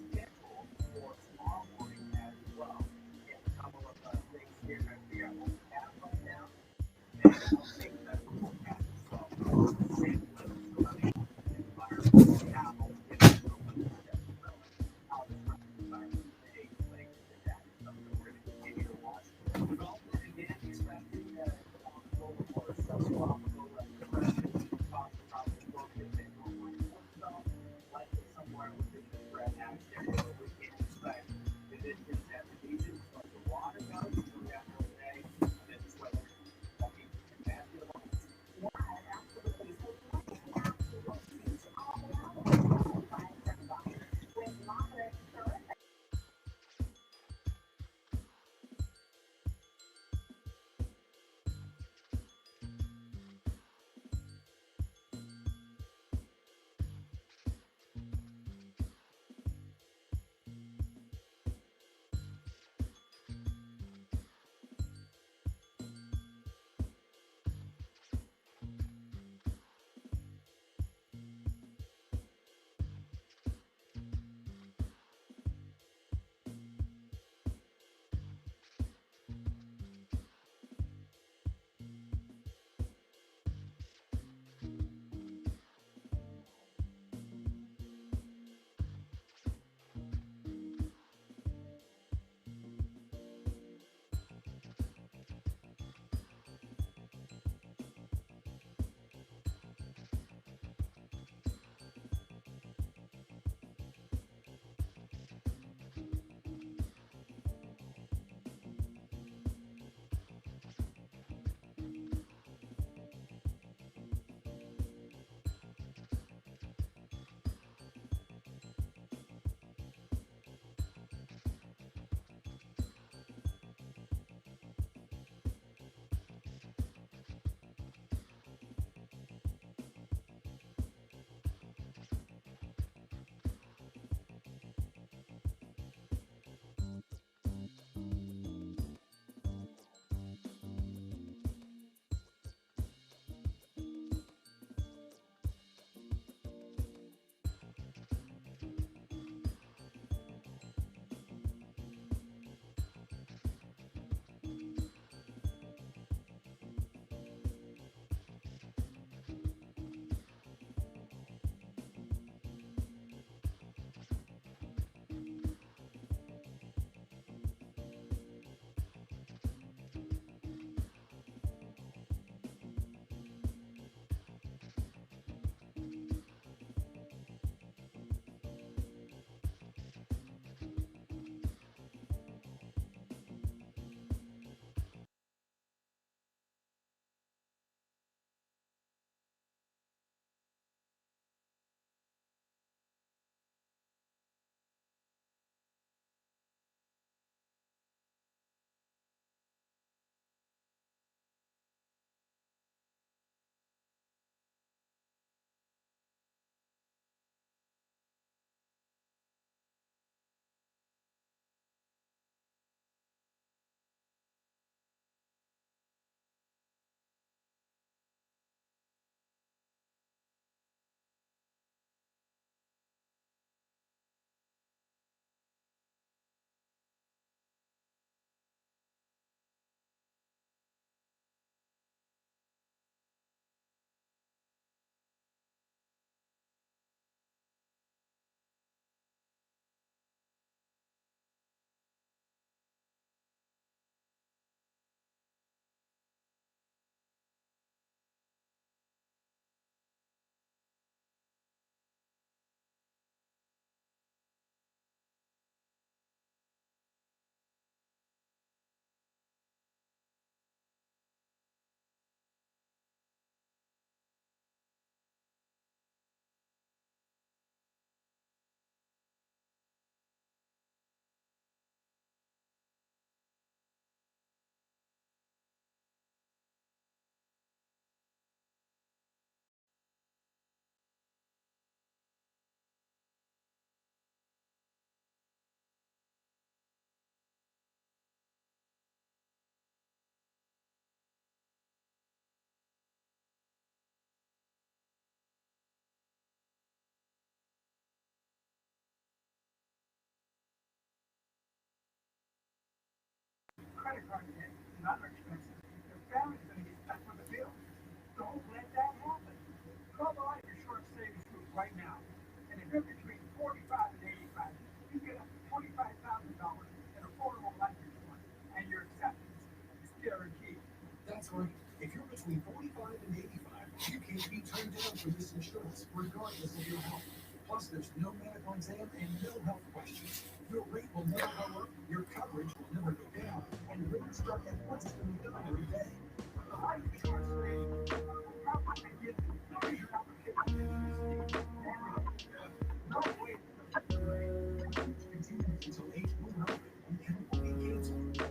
right now. And if you're between 45 and 85, you get up to $25,000 in affordable life insurance, and your acceptance is guaranteed. That's right. If you're between 45 and 85, you can't be turned down for this insurance, regardless of your health. Plus, there's no medical exam and no health questions. Your rate will never go up, your coverage will never go down, and rates start at less than $1 every day. The life insurance rate, how much it gives you, no reason application. No way. Continues until age 100 and can be canceled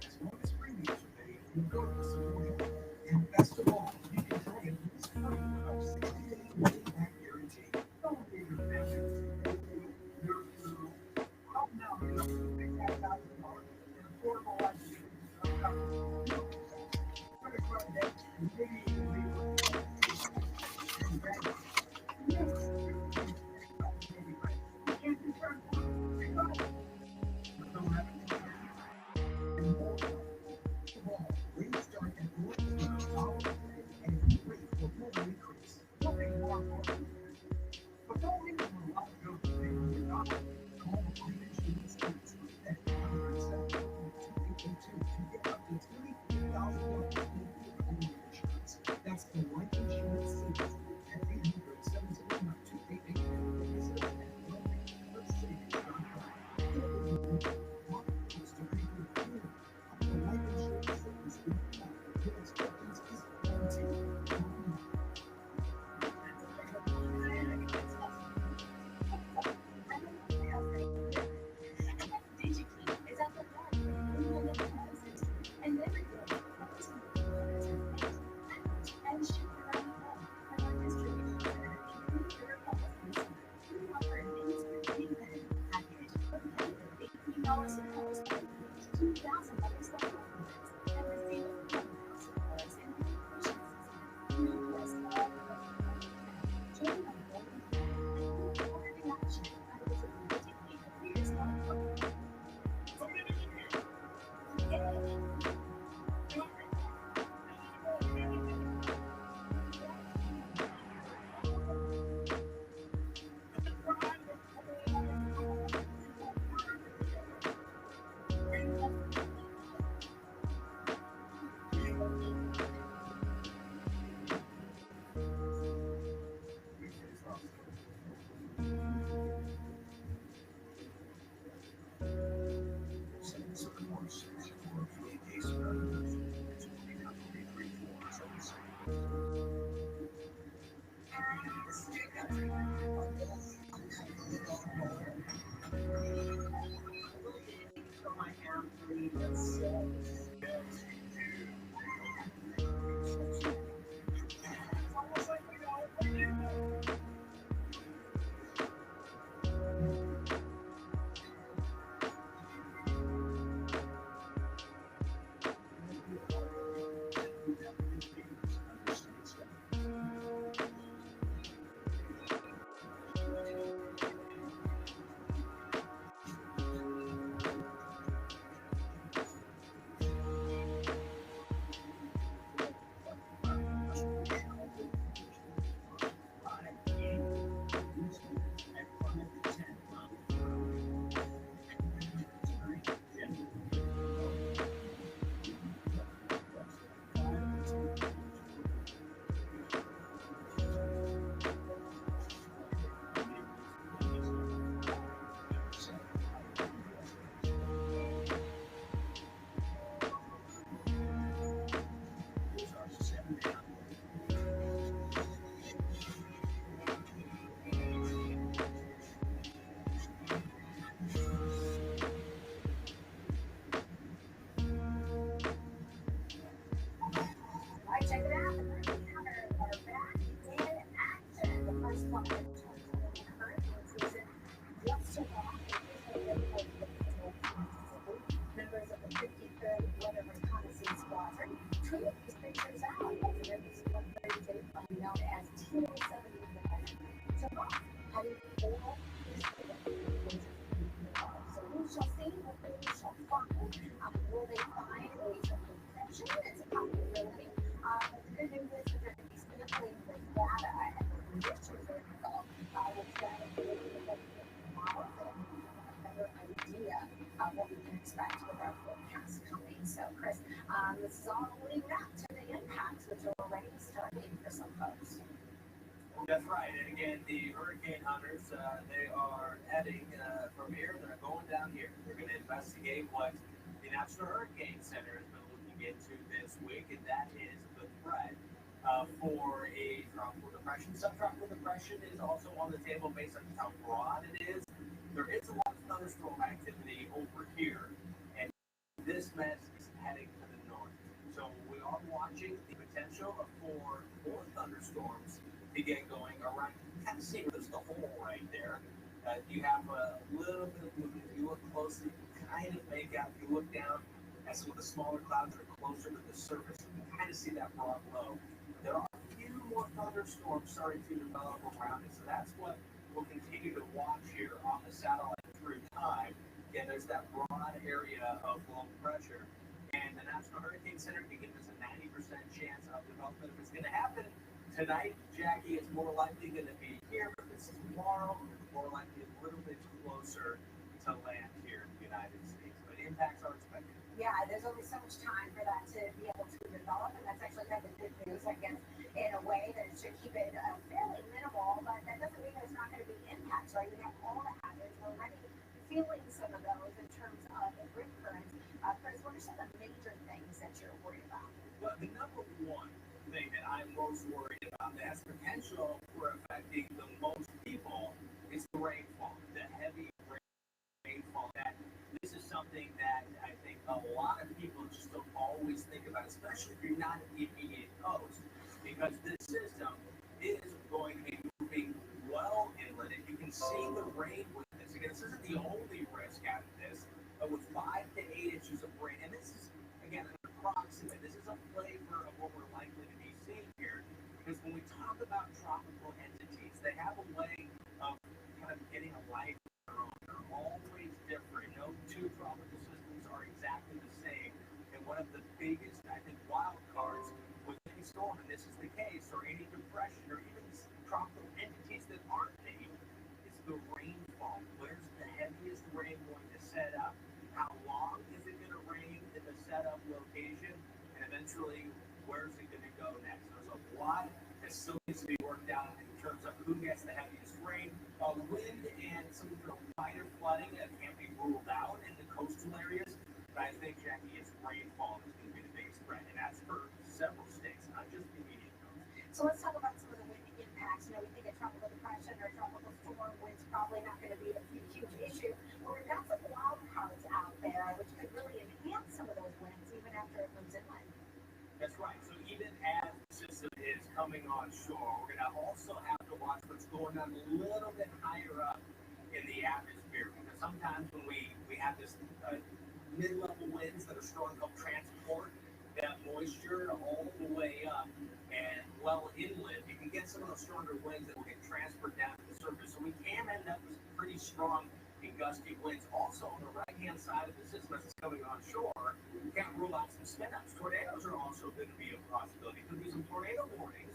as long as premiums are paid, regardless of your health. And best of all, you can try it risk-free with our 60-day money-back guarantee. Don't leave your family. Help now get up to $65,000 in affordable life insurance. Credit card debt and maybe even legal. Can't be turned down. Don't have it. And more rates start at less than $1 a day, and rates will never increase. Nothing more important. But don't leave them alone. Go to $1,000. Call the Life Insurance Groups at 1-800-742-2882 to get up to $24,000 in home insurance. That's the Life Insurance Savings Group at 800-702-2882. Visit us at lifesavings.com. Mark is to people here. The Life Insurance Savings Group, your acceptance is guaranteed. DigiKey is at the heart of England and Paris history, and every day, and ship around the world, and our distribution center can be your office. We offer an instant payment package of $18 in post, 2,000 others that offer and receive $1,000 in communications. No less join our golden and forward in action at the DigiKey is not expect with our forecast coming. So, Chris, this is all leading up to the impacts, which are already starting for some folks. That's right. And again, the hurricane hunters, they are heading from here. They're going down here. They're going to investigate what the National Hurricane Center has been looking into this week, and that is the threat for a tropical depression. Subtropical depression is also on the table based on how broad it is. There is a lot of thunderstorm activity over here, and this mess is heading to the north. So we are watching the potential for more thunderstorms to get going around. You kind of see there's the hole right there. You have a little bit of movement. If you look closely, you kind of make out. If you look down at some of the smaller clouds that are closer to the surface, you can kind of see that broad low. There are a few more thunderstorms starting to develop around it. So that's what we'll continue to watch here on the satellite through time. Again, there's that broad area of low pressure. And the National Hurricane Center can give us a 90% chance of development. If it's going to happen tonight, Jackie, is more likely going to be here. But if it's tomorrow, more likely a little bit closer to land here in the United States. But impacts are expected. Yeah, there's only so much time for that to be able to develop, and that's actually kind of good news, I guess, in a way that it should keep it fairly minimal, but that doesn't mean there's not going to be impacts, right? We have all the hazards. We're already feeling some of those in terms of the grid currents. Chris, what are some of the major things that you're worried about? Well, the number one thing that I'm most worried about that has potential for affecting the most people is the rainfall, the heavy rainfall. That this is something that I think a lot of people just don't always think about, especially if you're not at the immediate coast, because this system is going to be moving well inland, and you can see the rain with this. Again, this isn't the only risk out of this, but with 5 to 8 inches of rain, and this is, again, an approximate. This is a flavor of what we're likely to be seeing here, because when we talk about tropical entities, they have a way of kind of getting a life of their own. They're always different. No two tropical systems are exactly the same. And one of the biggest, I think, wild cards with any storm, and this is the case, or any depression, or even tropical entities that aren't named, is the rainfall. Where's the heaviest rain going to set up? How long is it going to rain in the setup location? And eventually, where's it going to go next? There's a lot that still needs to be worked out in terms of who gets the heaviest rain. Wind and some of the minor flooding that can't be ruled out in the coastal areas. But I think, Jackie, it's rainfall that's going to be the biggest threat. And that's for several states, not just the immediate coast. So let's talk about some of the wind impacts. We think a tropical depression or tropical storm wind's probably not going to be a huge issue. But we've got some wild cards out there, which could really enhance some of those winds even after it moves inland. That's right. So even as the system is coming on shore, we're going to also have to watch what's going on a little bit higher up in the atmosphere. Because sometimes when we have this mid-level winds that are strong, help transport that moisture all the way up and well inland, you can get some of those stronger winds that will get transferred down to the surface. So we can end up with pretty strong and gusty winds. Also on the right-hand side of the system as it's coming on shore, we can't rule out some spin-ups. Tornadoes are also going to be a possibility. Could be some tornado warnings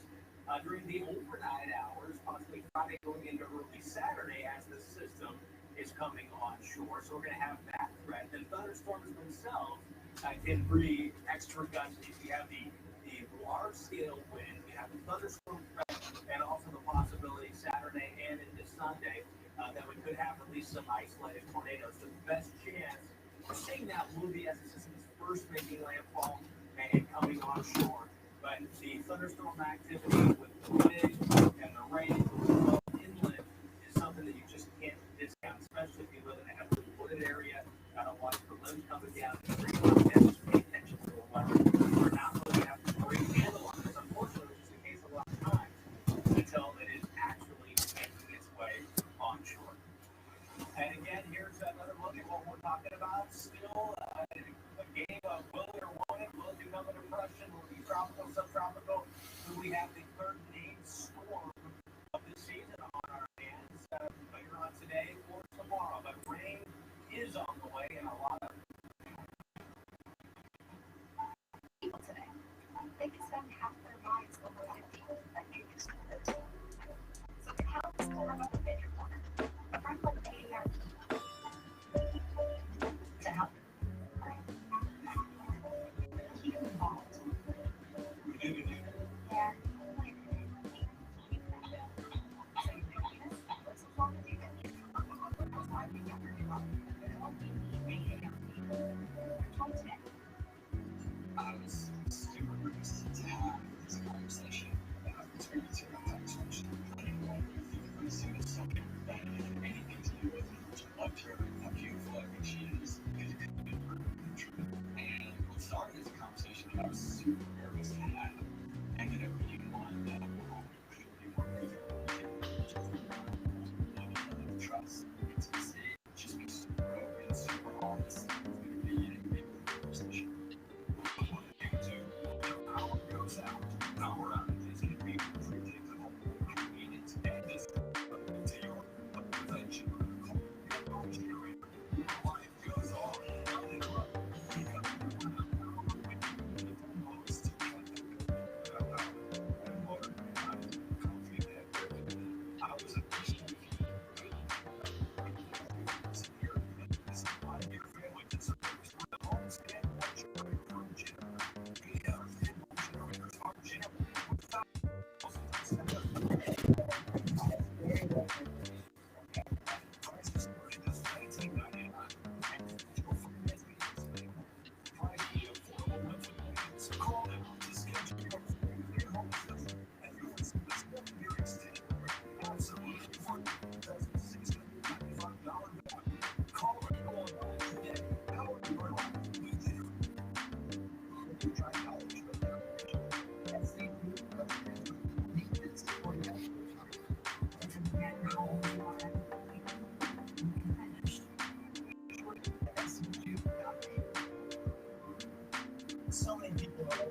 during the overnight hours, possibly Friday going into early Saturday as the system is coming on shore. So we're going to have that threat. And thunderstorms themselves can breed extra gusty. You have the large-scale wind, you have the thunderstorm threat, and also the possibility Saturday and into Sunday that we could have at least some isolated tornadoes. The best chance we're seeing that will be as the system is first making landfall and coming on shore. But the thunderstorm activity with the wind and the rain inland is something that you just can't discount, especially if you live in a heavily wooded area. Watch the limbs coming down, trees coming down, just pay attention to the weather. We're not really have a great handle on this. Unfortunately, it's the case a lot of times until it is actually making its way onshore. And again, here's another look at what we're talking about. Still a game of will it or won't it? Will it become a depression? Will it be tropical, subtropical? Do we have the third named storm of the season on our hands later on today or tomorrow? But rain is on the way and a lot of People today, they can spend half their lives over 50 that you can spend it. So it helps to have a bit corner. A friend like AARP to help Hey,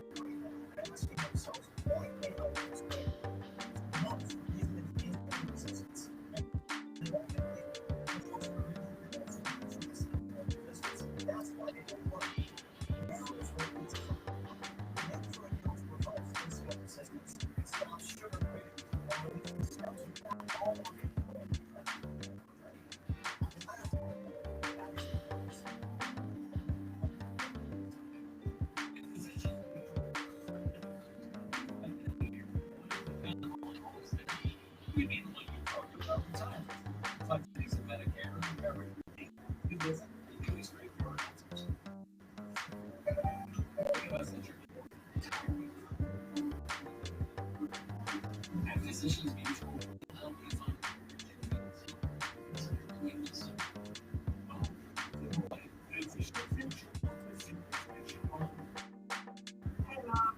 Mom,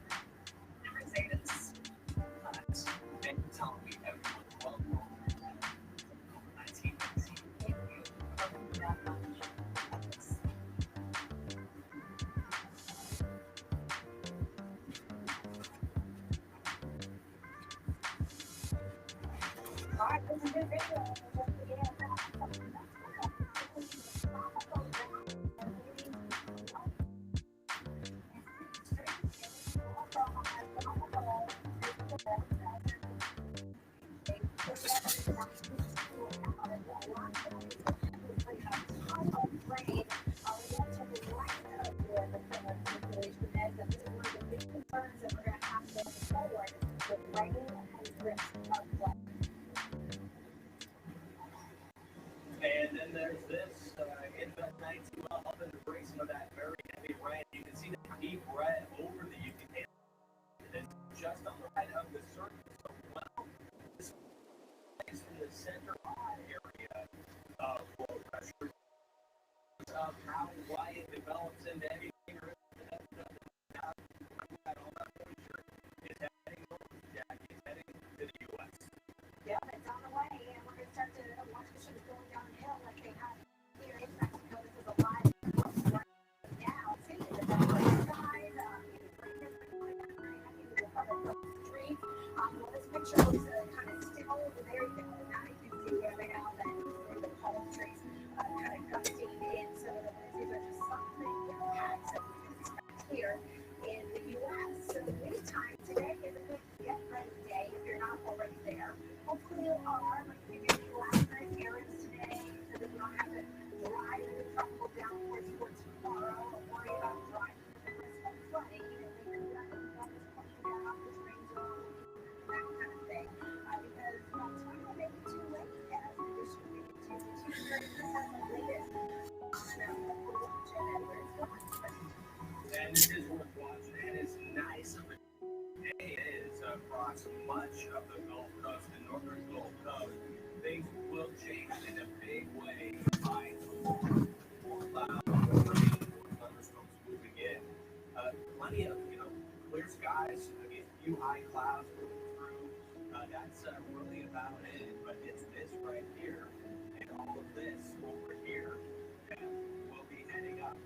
never say this, but been telling me everyone well, 19, if you love me that much, alright, this is a good video. And then there's this invent 19 up in the break some of that very heavy rain. You can see the deep red over the UP and just on the right of the surface of well, this is in the center area of low pressure of how why it develops into anything or all that moisture is heading north. Jackie is heading to the U.S. Yeah, it's on the way, and we're going to start to watch the ships going downhill like they have here in Mexico. This is a live right now. See, the side, street. Well, this picture looks kind of still very good. Now you can see right now that the palm trees kind of gusting in. So these are just something impacts that we can expect here in the U.S. So the lead time today is a good get ready day if you're not already there. Hopefully you are, like you get your last night errands today so that you don't have to drive in the tropical downpours for tomorrow or worry about driving the risk of flooding. You know, they could out this rain's on, that kind of thing. Because tomorrow may be too late as conditions may continue to strengthen as the latest on what we're watching and where it's going. And this is worth watching, and it's nice of a day. It is across much of the Gulf Coast and northern Gulf Coast. Things will change in a big way by tomorrow. More clouds, rain, thunderstorms moving in. Plenty of, clear skies. A few high clouds moving through. That's really about it. But it's this right here, and all of this over here that will be heading up.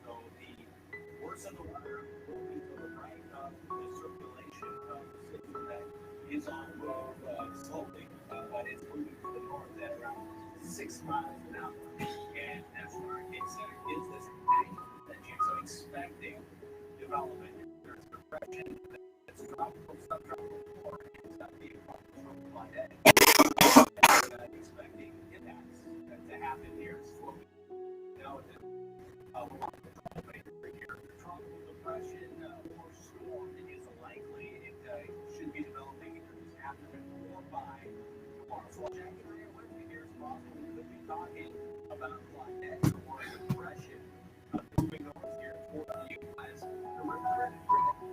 So the worst of the weather will be to the right of the circulation of the system that is on the move slowly, but it's moving to the north at around 6 miles an hour. And that's where it gives this angle that you're expecting development. There's depression, that's tropical, subtropical, or it's being tropical ahead. Expecting impacts to happen here slowly. Now, tropical depression or storm is likely. It should be developing either this afternoon or by tomorrow. So Jackie and I are with you here. It's possible we could be talking about climate or depression moving north here toward the U.S. Remember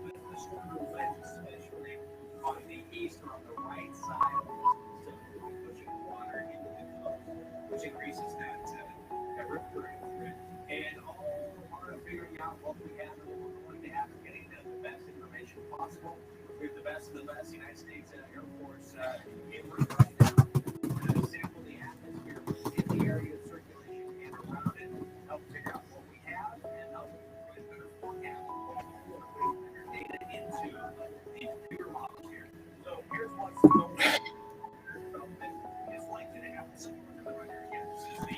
with the stronger winds, especially on the east or on the right side of the system, pushing water into the coast, which increases that rip current. And all part of figuring out what we have and what we're going to have, getting the best information possible. We have the best of the best United States Air Force in route right now. We're going to sample the atmosphere in the area of circulation and around it, help figure out what we have, and help put a better forecast for here's what's going on. It's likely to happen somewhere in the record. Again, this is the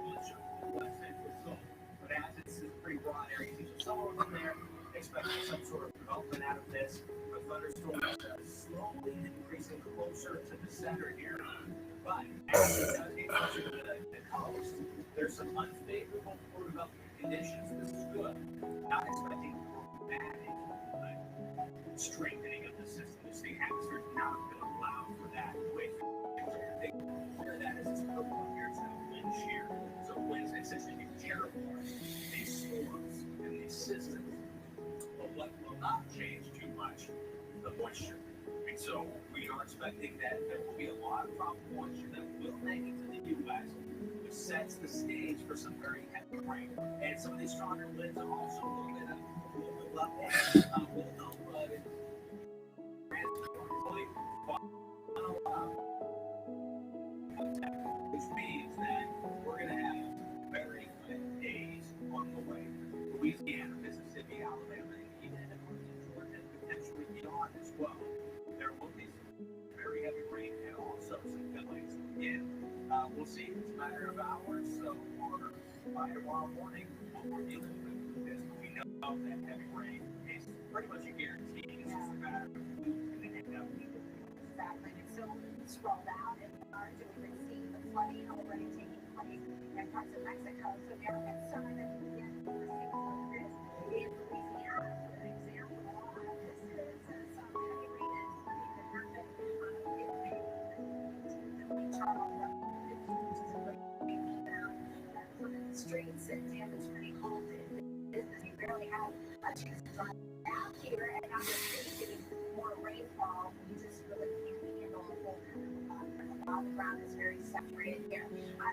militia West Central zone. But as it's this pretty broad area, you can somewhere from there expecting some sort of development out of this. The thunderstorms slowly increasing closer to the center here. But as it does get closer to the coast, there's some unfavorable development conditions. This is good. Not expecting dramatic strengthening of the system. This thing atmosphere is not going to allow for that. The way where that is purple here, it's that wind shear. So winds essentially care for these storms and these systems. But what will not change too much, the moisture. And so we are expecting that there will be a lot of tropical moisture that will make it to the U.S., which sets the stage for some very heavy rain. And some of these stronger winds are also a little bit level. We'll know which means that we're going to have very wet days on the way. Louisiana, Mississippi, Alabama, and even in Georgia, potentially beyond as well. There will be some very heavy rain and also some delays. Again, we'll see. It's a matter of hours. So by tomorrow morning, what we're dealing with is we know that heavy rain is pretty much a guarantee. It's just a matter of who can end up with it. Exactly. And so scroll down and are doing see the flooding already taking place in parts of Mexico. So they're concerned that we get more signals in Louisiana, for example. This is some heavy rain and flooding that happened in Charles, which is a great down some of the streets and damage pretty halted. They barely had a chance to drive out here, and now they're getting more rainfall. We just really can't handle the whole the ground is very saturated here.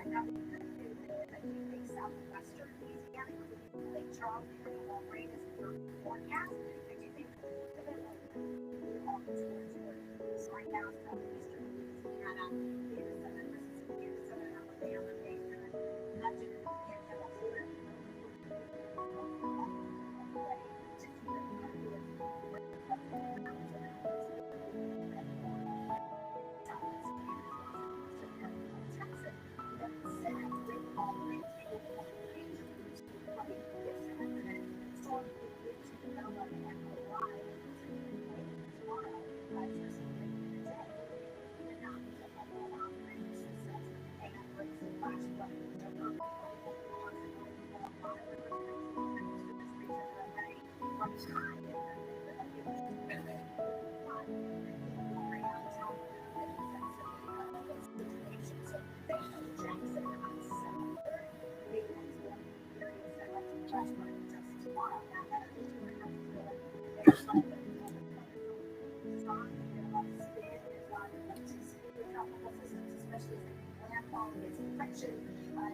Now the good news is that you think southwestern Louisiana, including Lake Charles, the long rain is forecast. I do think all towards right now southeastern Louisiana, into southern Mississippi, into southern Alabama, based on nudging the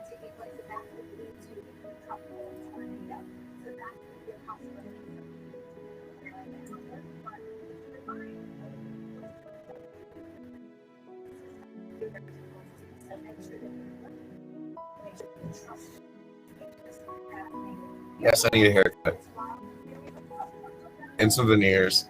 taking place at that could lead to tropical tornado. So that could be a possibility. So make sure that you trust. Yes, I need a haircut and some veneers.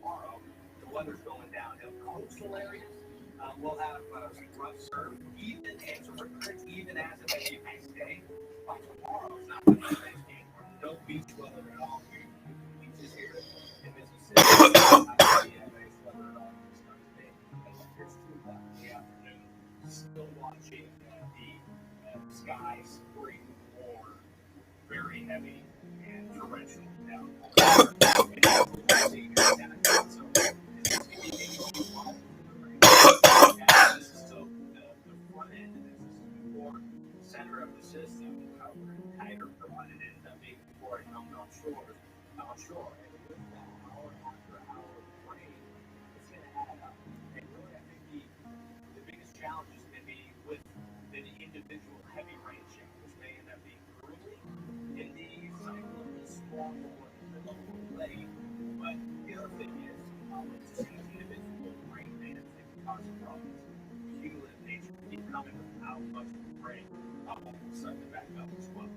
Tomorrow, the weather's going downhill. Coastal areas will have rough surf, even as it may be nice day. By tomorrow, it's not going to be a nice day. No beach weather at all. Beaches here in Mississippi. Not going to be a nice weather at all this Thursday. And here's 2 o'clock in the afternoon. Still watching the skies bring more very heavy and torrential downpour. This is still the front end, and this is more center of the system. However, tighter front it ends up being before it comes offshore. And with that, hour after hour of rain, it's going to add up. And really, I think the biggest challenge is going to be with the individual heavy rain shower, which may end up being early in the cycle of this storm or late. But the other thing is, it's just these individual rain bands that can cause problems. Cumulative nature keep coming without much rain. Starting to back up as well.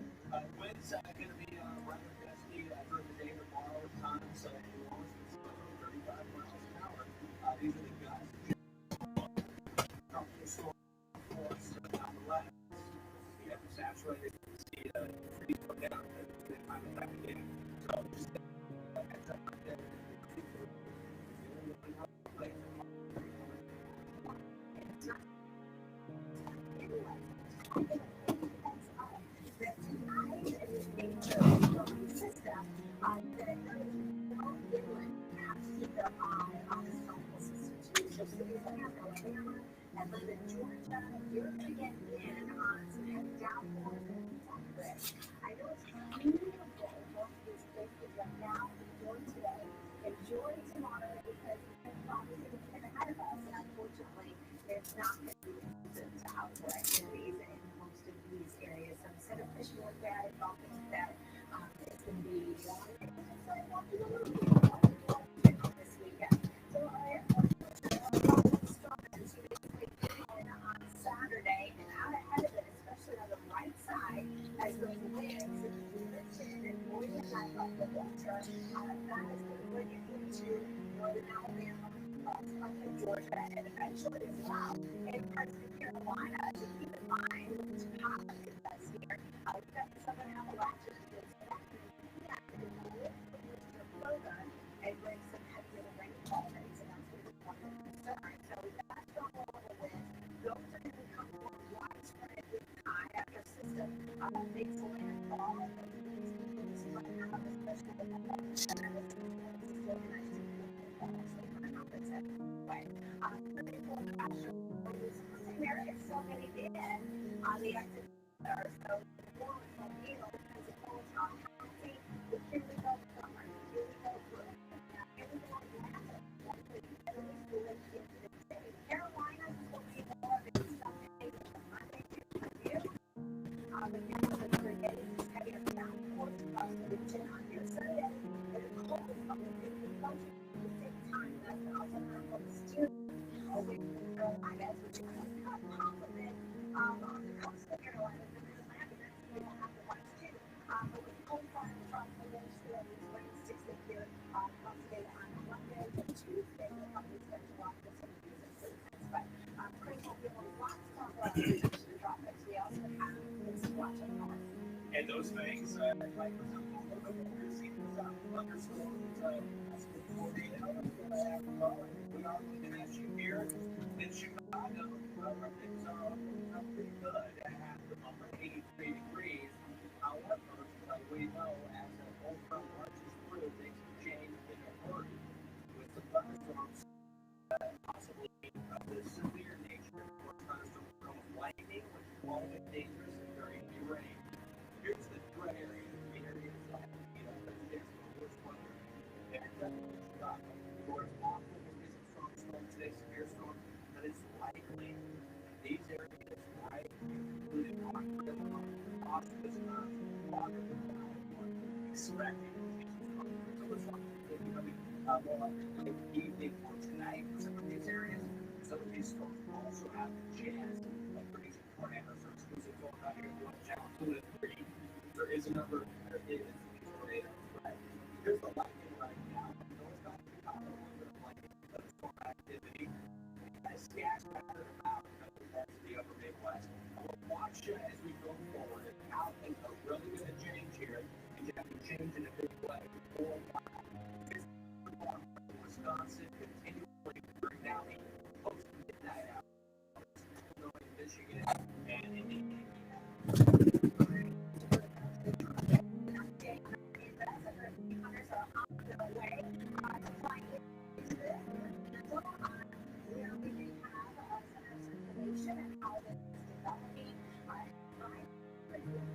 Winds going to be rather gusty during the day tomorrow at times. So almost 35 miles an hour. These are the gusts. Tropical storm force nonetheless. You have to saturate it. See pretty go down and time it back again. So just heads up right there. Atlanta, Georgia, you're going to get in on some heavy downpours and grid. I know it's beautiful. Both these places right now. Enjoy today. Enjoy tomorrow because there's probably going to get ahead of us. And unfortunately, there's not going to be to outdoor activities in most of these areas. So instead of fishing with that, golfing with that, it's going to be walking this weekend. So on Saturday and out ahead of it, especially on the right side, as those winds and Northern side of the winter, that is going to bring it into northern Alabama, parts of Georgia, and eventually as well in parts of Carolina. So keep in mind what's hot with us here. We've got the southern Appalachians that's and bring some heavy rainfall rates, and that's going to be one of the concerns. So we've got strong level winds. Those are going to become more widespread with time after system makes landfall. And those are these right now, especially with the weather center, this is organized to be actually going to happen anyway. Looking for the actual same area still getting in on the active weather. So the more it's going to be, because it falls on county, the here we go summer, here we go good. Here we go Atlanta. Carolina is going to be more of a Sunday, Monday, Tuesday review. But now that we're getting these heavier downpours across the region on your Sunday, and the cold is going to be approaching at the same time. That's also not going to steer away from the Carolinas, which is going to cut compliment on the coast of the Carolinas and Atlanta. That's going to have to watch too. But with cold front across the windshield, these rains stick here across the day on Monday and Tuesday. We'll probably spend a lot of some of these improvements. But Chris will give us lots more the tropics. We also have this watch up north. And those things, like for example, we're seeing some thunderstorms, we are looking at you here in Chicago. Things are pretty good at the moment, 83 degrees. However, we know as the cold front marches through, things can change in a hurry with the thunderstorms possibly of the severe nature. Of course, thunderstorms come with lightning, which is always dangerous and very heavy rain. Here's the threat area. The area is like, there's worse weather. And Chicago, where it's possible These areas, right, including hospice, water, expecting so it's not becoming more like an evening for tonight in some of these areas. Some of these storms also have the chance of producing tornadoes. So exclusive storm out here doing channel 2 and 3. There is a number, there is tornado threat. Here's the lightning right now. Northbound Chicago, storm activity. Scattered about other parts of the upper Midwest. We'll watch as we go forward and how things are really going to change here. And you have to change in a big way. Wisconsin continually bring down the post midnight hours. Illinois, Michigan, and Indiana. And how this is developing,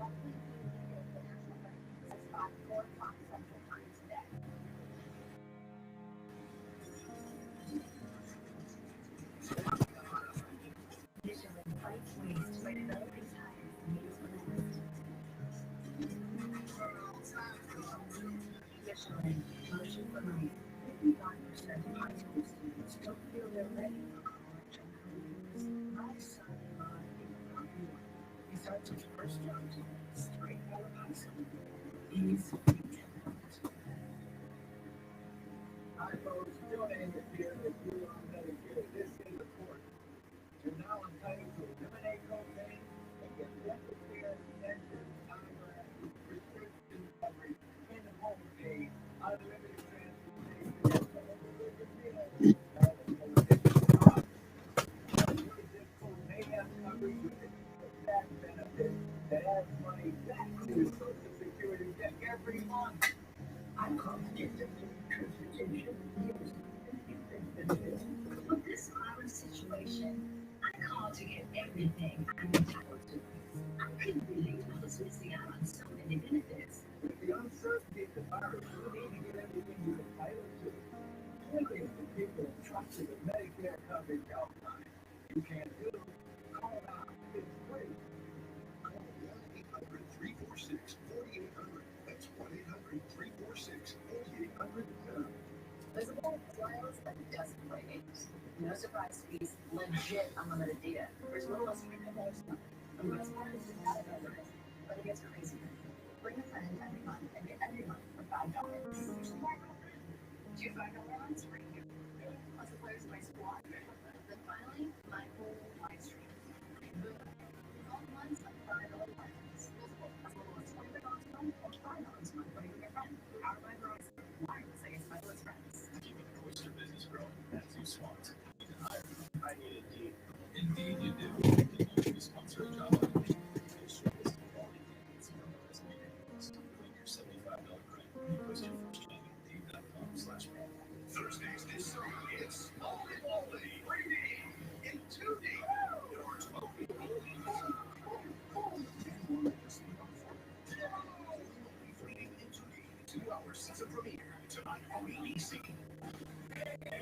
likely the national as 4 o'clock Central Time today. Michelin fights waste by developing tires made for last. Michelin, motion for life. 55% of high school students don't feel they're ready for college and careers. My son-in-law he starts his first job straight out of high school. He's Hi, folks. Don't interfere if you're on Medicare. This is the court. You're now entitled to eliminate cocaine and get dental care, dentures, eyeglasses, prescription coverage, in-home aid, unlimited transportation, unlimited meals, may have coverage with it, that benefit that adds money back to your Social Security check every month. I call it dental transportation, meals, and benefits. With this violent situation, I called to get everything I'm entitled to. I couldn't believe I was missing out on so many benefits. With the uncertainty of the virus, you need to get everything you're entitled to. Millions of people trusted the Medicare coverage helpline. You can't do it. Call now. It's free. Call 1-800-346-4800. That's 1-800-346-4800. Visible files and dozen ratings. No surprise fees, legit unlimited data. There's little less than $3. The best part is it's not advertised, but it gets crazy. Bring a friend every month and get every month for $5. Do $5 months free. Plus the players in my squad. Then finally, my whole live stream. Boom. All months of $5 plans. Visible as little as $20 a month or $5 a month for your friend. Powered by Verizon. Wireless against Fidel's friends. Keeping the oyster business growing. That's too smart. You can hire. I need Indeed. Indeed, you do. Indeed, you sponsor a job application. Your shortlist of quality candidates and your resume database. Claim your $75 credit. You post your first job at Indeed.com/promo. Thursdays this summer, it's Holy Moly 3D in 2D. There are 12 people. 2 hours season premiere tonight on ABC.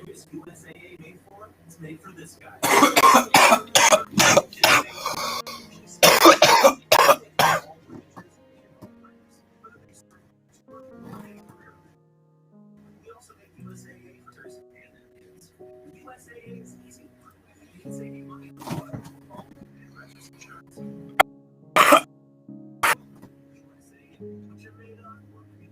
This USAA made for? It's made for this guy. We also make USAA hunters and their kids. USAA is easy. You can save you money on water, home, and renters insurance. USAA, put your radar working.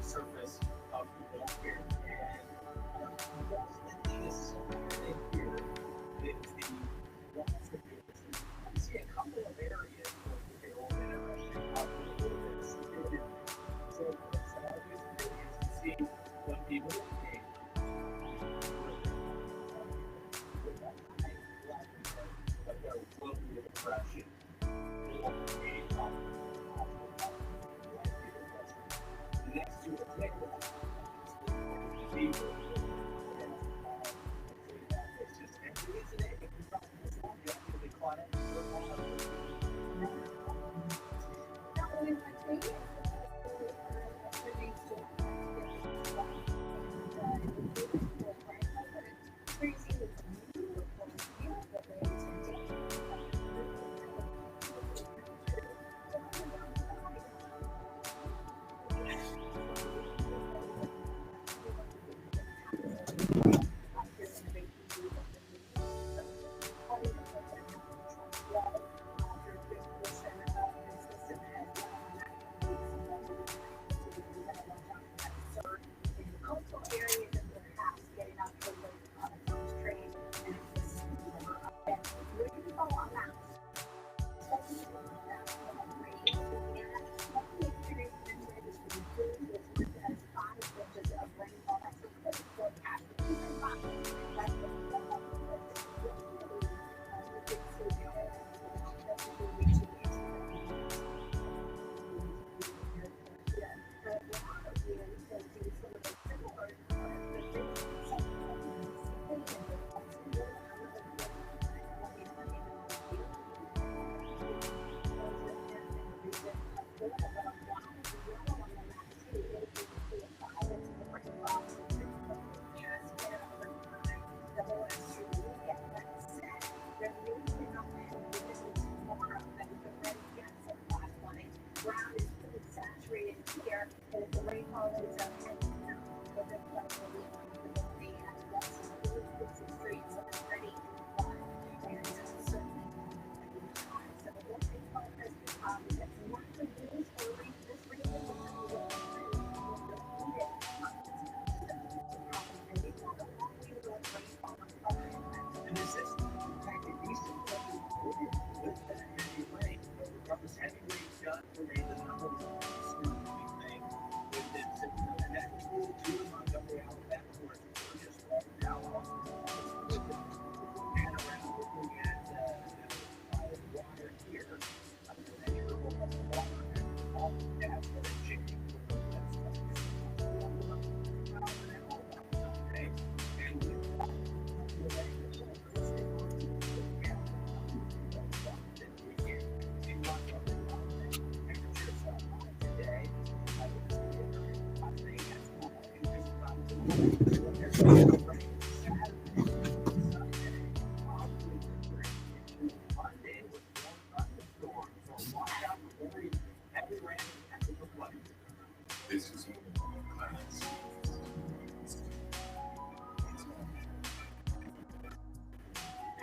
Surface of the atmosphere. And the thing is, here is the loss of humidity. You see a couple of areas where they all interesting up a little bit of humidity. So it's always curious to see when people take but there will be a depression. Next to a table, it's just empty today. If you talk to this one, you have to be quiet. Not only my tree, This is class.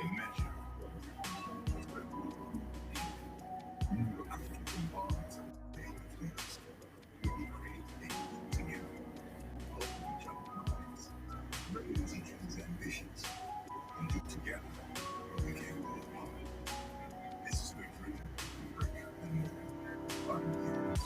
A measure of bonds between us. We create things together, hold each other's minds, raise each other's ambitions, and do together what we can go apart. This is where freedom, work, and more. 5 years.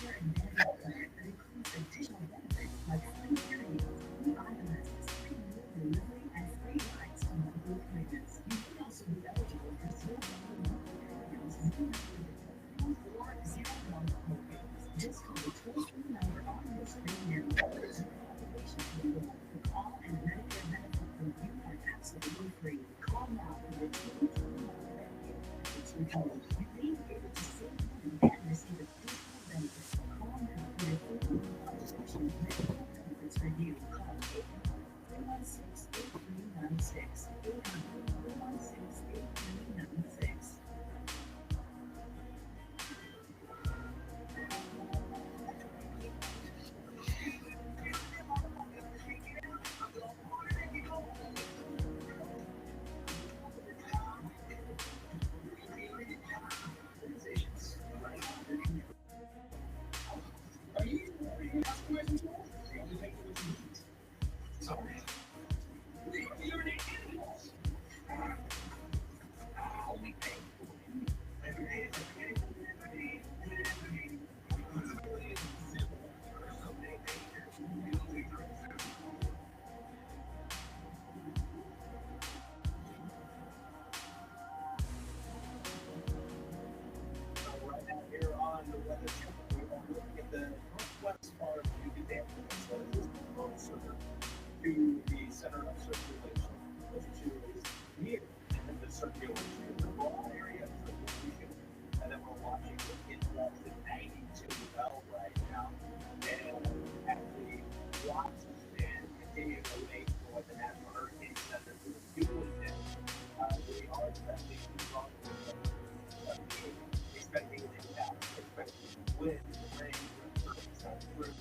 care and benefit plan that includes additional benefits like free hearing aids, free eyeglasses, free meal delivery, and free rides to medical appointments. You may also be eligible for $0 monthly premiums, no matter the deductibles or $0 co-payments. Just call the toll-free number on your screen now. There's no obligation to enroll. The call and Medicare benefit review are absolutely free. Call now for your free $20 Medicare benefits review. You may be able to save money and receive additional benefits. Call now for your free consultation medical benefits review. Call 800-316-8396. 800-316-8396. Are you ready to ask questions? You take what you need. Sorry. You're an animal. Only pay for it. Every day is a day. Right now, here on the weather channel, we are looking at the northwest part of the Yucatan Peninsula. This is closer to the center of circulation, which is near the circulation, the broad area of circulation. And then we're watching the index at 92 L right now. And as we watch and continue to wait for what the National Hurricane Center is doing, we are expecting strong expecting an impact, expecting wind, rain, through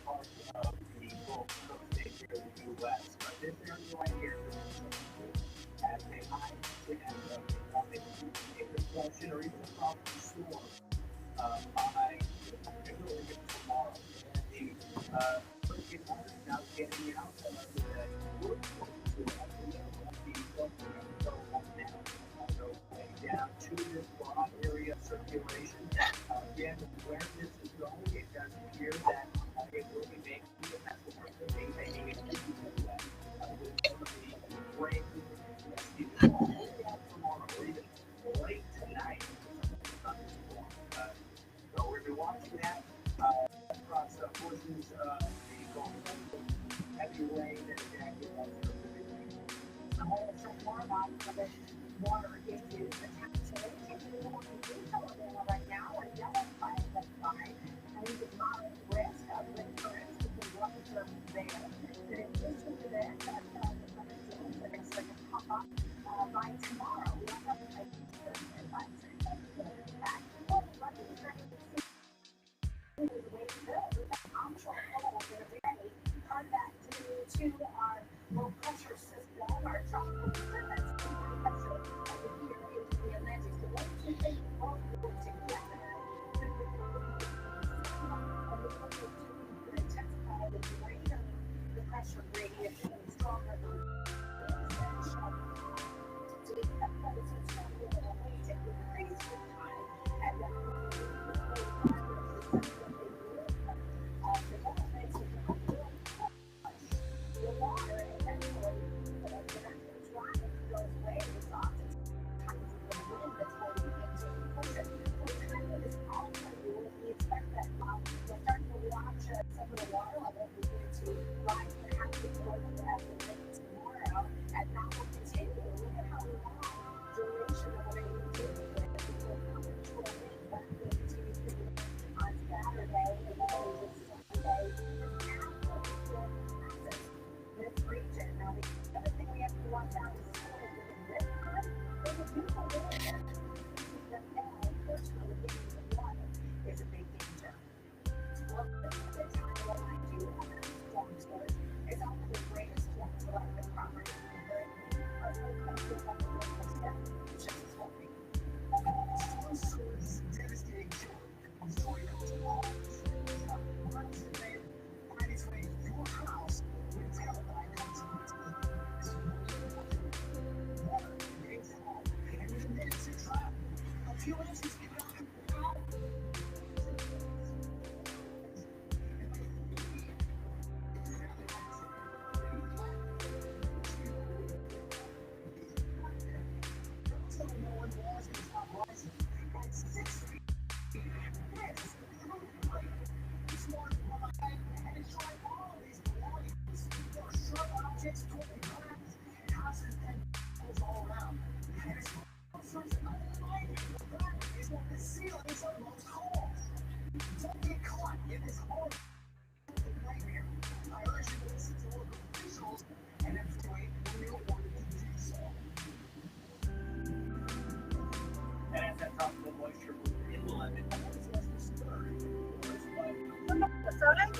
parts of the Gulf Coast here in the U.S. But this area right here has a high chance of becoming a depression or even a tropical storm by particularly tomorrow. And the hurricane is now getting out of the wood to the Gulf Coast now. So way down to this broad area of circulation. Again, where this is going, it does appear that it will be making the best of making it with some of the rain tomorrow or even late tonight. So we're going to be watching that across portions of the Gulf Coast. Heavy rain and exactly So more about the water issues potentially taking a look at detail right now and yellowing the sign and the moderate risk of wind currents between long-term there. In addition to this, the next one to pop up by tomorrow. We also have a advisory that in fact, we're trying to see the way to go with that onshore cold that are very hard back to our low pressure system, our tropical system that's pressure here into the Atlantic. So what do you think all go together to intensify the rate of the pressure gradient being stronger than so we have that it's a little way to increase the time and then the water eventually goes away as often times the wind that's holding into the ocean. What kind of this also we expect that we're starting to watch some of the water levels begin to rise perhaps before the rest of the tomorrow, and that will continue. Look at how long duration of rain continues before controlling that will continue on Saturday and into Sunday. This region. Now, the other thing we have to watch out is this time, there's a beautiful area. Unfortunately, getting the water is a big danger. Well, the time when I do have storm tours, it's often the greatest storm selective property in the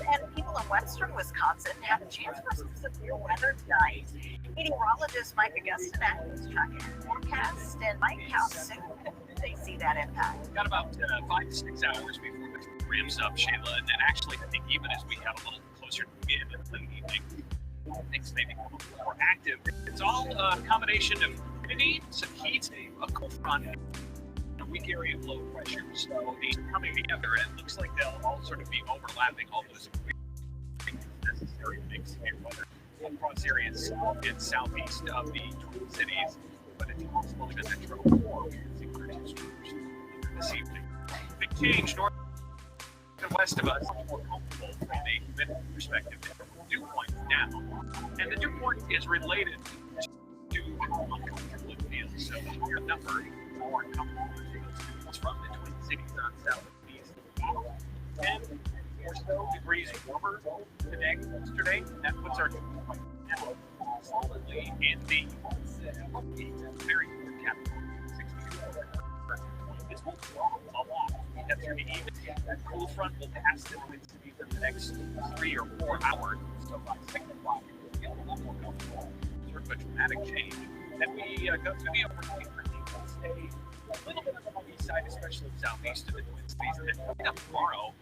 And people in western Wisconsin have a chance for some severe weather tonight. Meteorologist Mike Augustin is tracking the forecast, and Mike, how soon they see that impact? Got about 5 to 6 hours before this ramps up, Shayla, and then actually I think even as we have a little closer to mid and late evening, things may become a little more active. It's all a combination of humidity, some heat, a cold front, and a weak area of low pressure. So these are coming together, and it looks like they'll all sort of be overlapping all those necessary big severe weather across areas in southeast of the Twin Cities, but it's possible that the metro will see this evening. Big change north and west of us, more comfortable from a humidity perspective. The dew point is down, and the dew point is related to uncomfortable it feels. So the higher number, the more uncomfortable it feels from the Twin Cities on southeast. 10 or so degrees warmer today than yesterday. That puts our dew point now solidly in the very good category. 62. It's moving a lot. That's going to be even. That cool front will pass the Twin Cities in the next 3 or 4 hours. So by 6 o'clock, it will be a little more comfortable. Sort of a dramatic change. Then we go through the overnight. I think we'll stay a little bit on the muggy side, especially southeast of the Twin Cities. And then coming up tomorrow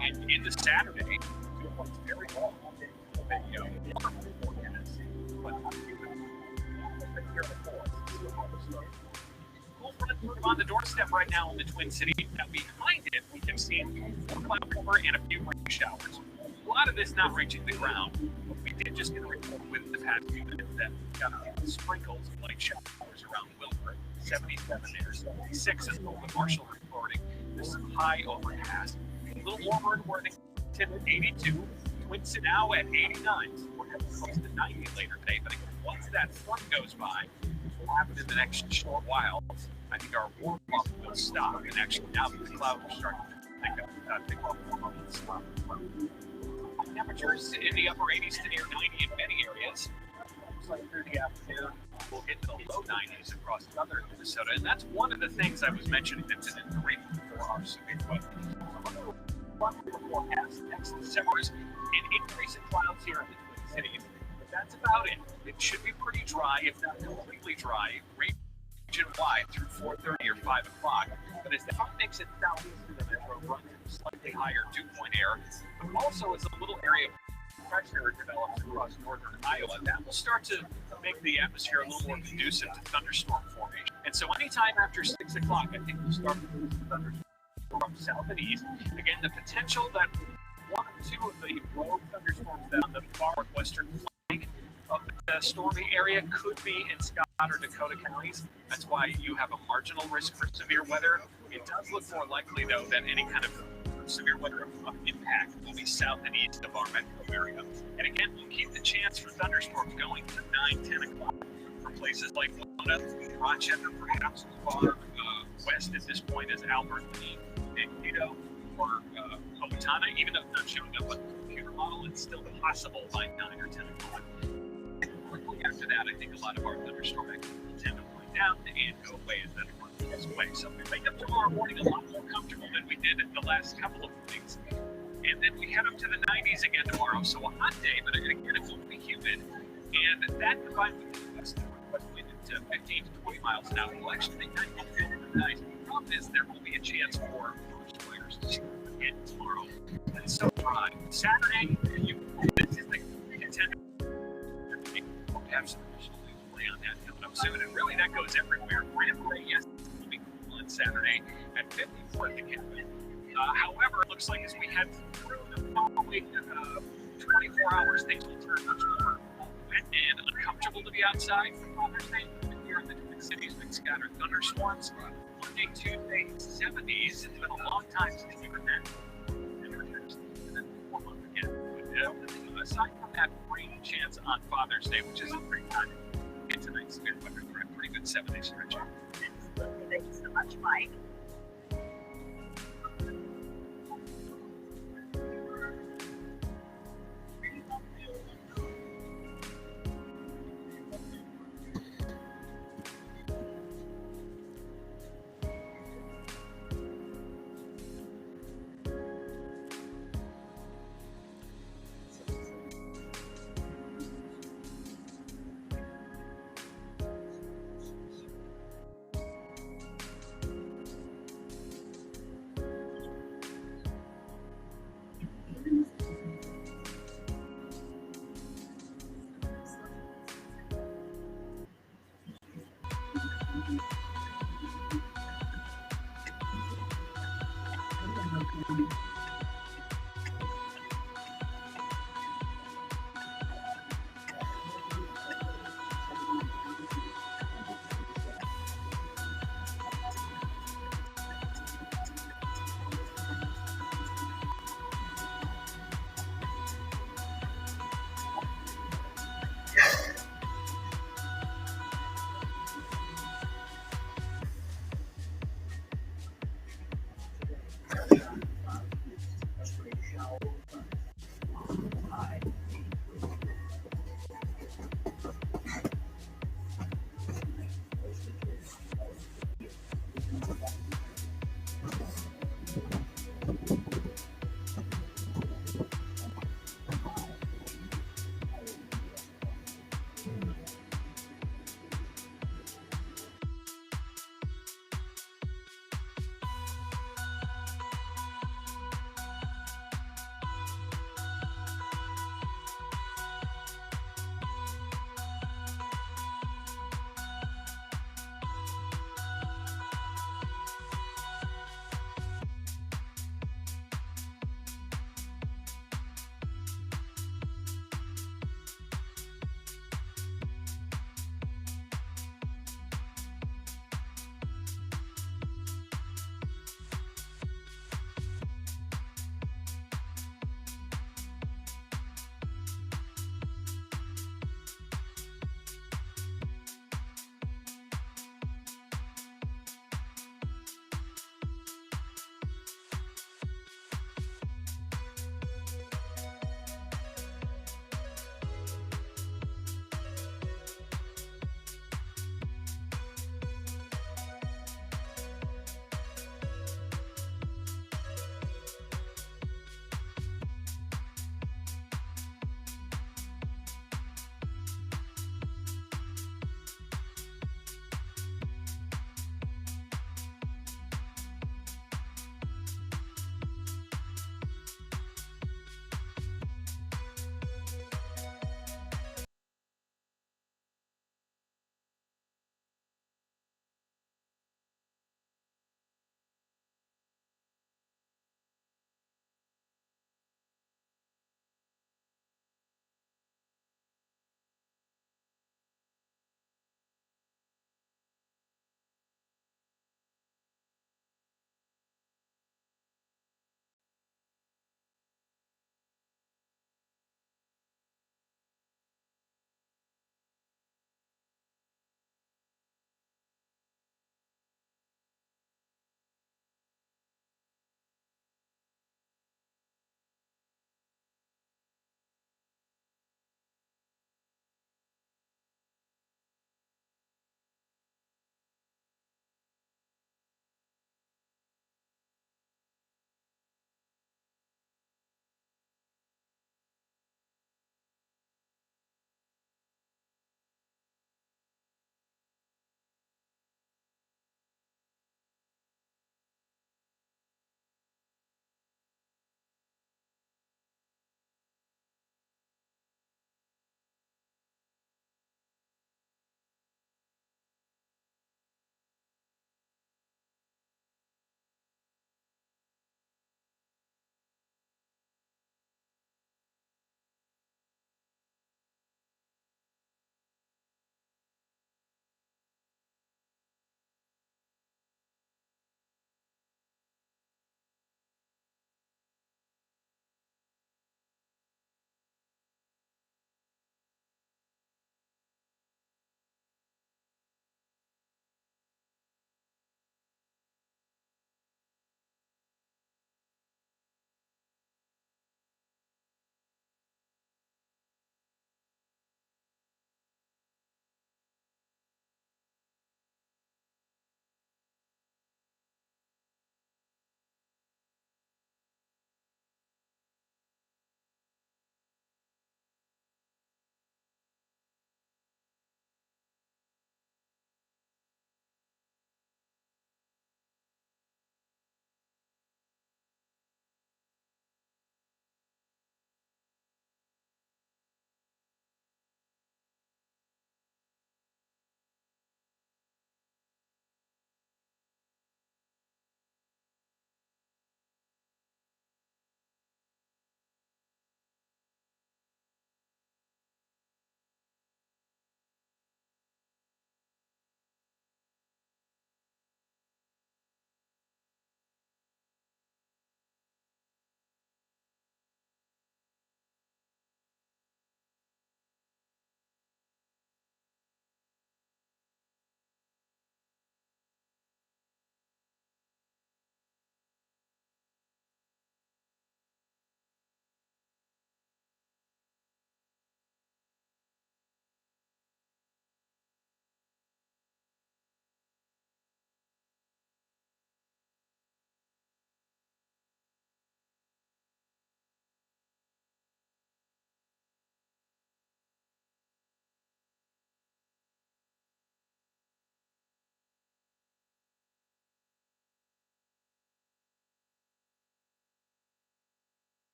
and into Saturday, it's very low. Video forecast, but not even here before. Cool front on the doorstep right now in the Twin Cities. Now behind it, we can see more cloud cover and a few rain showers. A lot of this not reaching the ground, but we did just get a report within the past few minutes that we got a few sprinkles of light showers around Wilbur. 77 there, 76 is Golden Marshall reporting. There's some high overcast. A little warmer in Worthington, 82. Twin City now at 89. So we're heading close to 90 later today. But again, once that front goes by, which will happen in the next short while, I think our warm up will stop. And actually, now that the clouds are starting to pick up warm up, will stop. Temperatures in the upper 80s to near 90 in many areas. Looks like through the afternoon, we'll get to the low 90s across southern Minnesota. And that's one of the things I was mentioning that's in the rate for our severe weather. Forecast next December's an increase in clouds here in the Twin Cities, but that's about it. It should be pretty dry, if not completely dry, region-wide through 4:30 or 5 o'clock. But as the front makes it southeast of the metro, runs into slightly higher dew point air, but also as a little area of pressure develops across northern Iowa, that will start to make the atmosphere a little more conducive to thunderstorm formation. And so anytime after 6 o'clock, I think we'll start to see thunderstorms from south and east. Again, the potential that one or two of the rogue thunderstorms down the far western flank of the stormy area could be in Scott or Dakota counties. That's why you have a marginal risk for severe weather. It does look more likely, though, that any kind of severe weather impact will be south and east of our metro area. And again, we'll keep the chance for thunderstorms going to 9, 10 o'clock for places like Winona, Rochester, perhaps as far west at this point as Albert, Mankato, or Owatonna, even though it's not showing up on the computer model, it's still possible by 9 or 10 o'clock. And quickly after that, I think a lot of our thunderstorm activity will tend to wind down and go away as that front goes away. So we wake up tomorrow morning a lot more comfortable than we did in the last couple of weeks. And then we head up to the 90s again tomorrow. So a hot day, but again, it won't be humid. And that combined with the west wind to 15 to 20 miles an hour will actually make that feel really nice. The problem is there will be a chance for forest fires to start again tomorrow. And it's so dry. Saturday, this is the contender. We'll have some additional news play on that coming up soon. And really, that goes everywhere. Grand Prix, yes, will be cool on Saturday at 54 at the cabin. However, it looks like as we head through the following 24 hours, things will turn much more wet and uncomfortable to be outside for Father's Day. Here in the Twin Cities, big scattered thunderstorms. Monday, Tuesday, 70s. It's been a long time since we've been that. And then 4 months again. But aside from that rain chance on Father's Day, which is a great time to get tonight's good weather for a pretty good 7-day stretch. Thank you so much, Mike.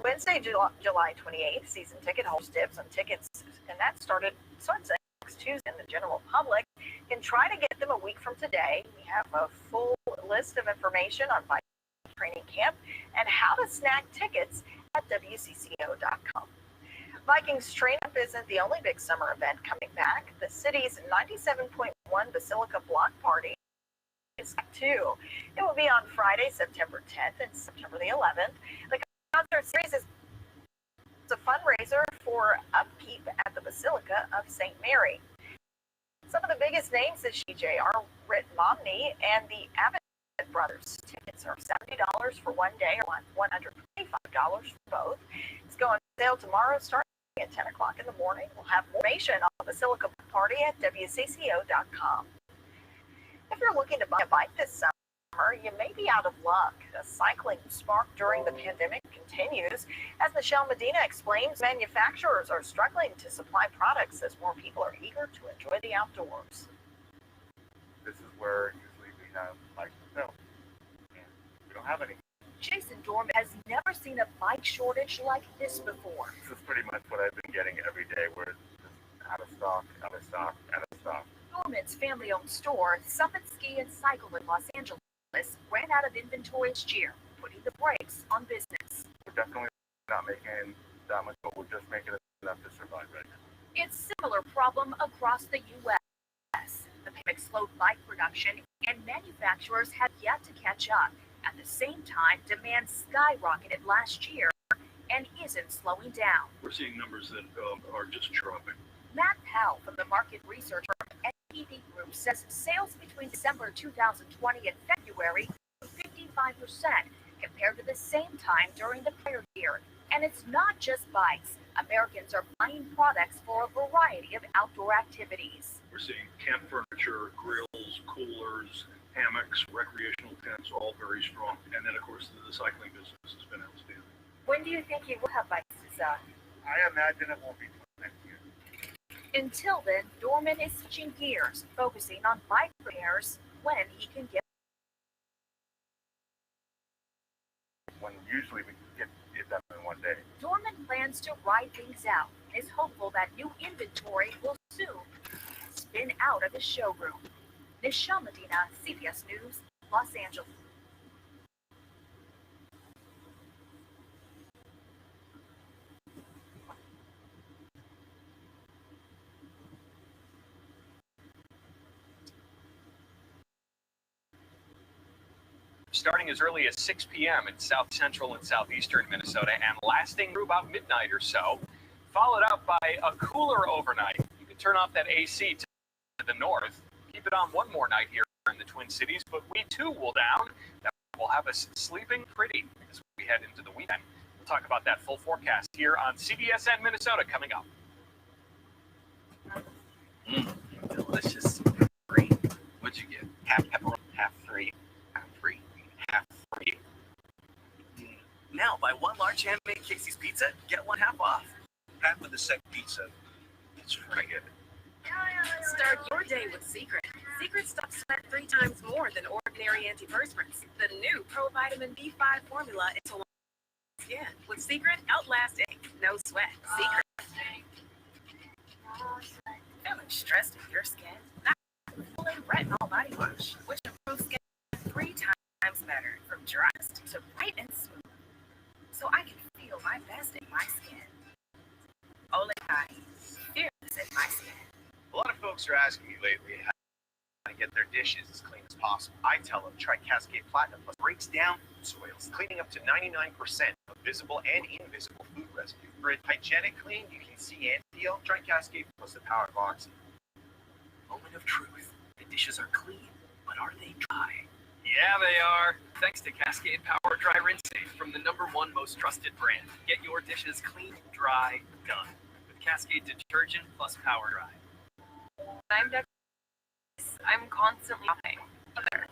Wednesday, July 28th, season ticket holders dibs on tickets, and that started Sunday. Next Tuesday, and the general public can try to get them a week from today. We have a full list of information on Viking training camp and how to snag tickets at WCCO.com. Vikings Train Up isn't the only big summer event coming back. The city's 97.1 Basilica Block Party is back too. It will be on Friday, September 10th and September the 11th. The concert series is a fundraiser for upkeep at the Basilica of St. Mary. Some of the biggest names this DJ are Rit Momney and the Abbott Brothers. Tickets are $70 for one day or $125 for both. It's going on sale tomorrow starting at 10 o'clock in the morning. We'll have more information on the Basilica Party at WCCO.com. If you're looking to buy a bike this summer, you may be out of luck. The cycling spark during the pandemic continues. As Michelle Medina explains, manufacturers are struggling to supply products as more people are eager to enjoy the outdoors. This is where usually we have bikes to sell, and we don't have any. Jason Dorman has never seen a bike shortage like this before. This is pretty much what I've been getting every day, where it's just out of stock, out of stock, out of stock. Dorman's family-owned store, Summit Ski and Cycle in Los Angeles, ran out of inventory this year, putting the brakes on business. We're definitely not making that much, but we're just making enough to survive right now. It's a similar problem across the U.S. The pandemic slowed bike production, and manufacturers have yet to catch up. At the same time, demand skyrocketed last year and isn't slowing down. We're seeing numbers that are just dropping. Matt Powell from the market research firm NPD Group says sales between December 2020 and February grew 55% compared to the same time during the prior year. And it's not just bikes. Americans are buying products for a variety of outdoor activities. We're seeing camp furniture, grills, coolers, hammocks, recreational tents, all very strong. And then, of course, the cycling business has been outstanding. When do you think you will have bikes to sell? I imagine it won't be next year. Until then, Dorman is switching gears, focusing on bike repairs when he can get. When usually we can get it done in one day. Dorman plans to ride things out and is hopeful that new inventory will soon spin out of his showroom. Michelle Medina, CBS News, Los Angeles. Starting as early as 6 p.m. in south central and southeastern Minnesota and lasting through about midnight or so, followed up by a cooler overnight. You can turn off that AC to the north, keep it on one more night here in the Twin Cities, but we too will down. That will have us sleeping pretty as we head into the weekend. We'll talk about that full forecast here on CBSN Minnesota coming up. Delicious. Free. What'd you get? Half pepperoni, half free. Half free. Half free. Now buy one large handmade Casey's pizza, get one half off. Half of the set pizza. It's free. Start your day with Secret. Secret stops sweat 3 times more than ordinary antiperspirants. The new Pro Vitamin B5 formula is a skin. With Secret, outlasting, no sweat. Secret. Feeling stressed with your skin? Not fully retinol body wash, which improves skin 3 times better, from dressed to bright and smooth. So I can feel my best in my skin. Ole Kai, fearless in my skin. A lot of folks are asking me lately how to get their dishes as clean as possible. I tell them try Cascade Platinum Plus. Breaks down food soils, cleaning up to 99% of visible and invisible food residue. For a hygienic clean you can see and feel, try Cascade Plus the Power Box. Moment of truth. The dishes are clean, but are they dry? Yeah, they are. Thanks to Cascade Power Dry Rinse Safe from the #1 most trusted brand. Get your dishes clean, dry, done. With Cascade Detergent plus Power Dry. I'm constantly shopping. There.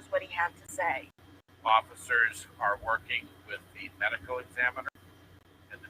Here's what he had to say. Officers are working with the medical examiner and the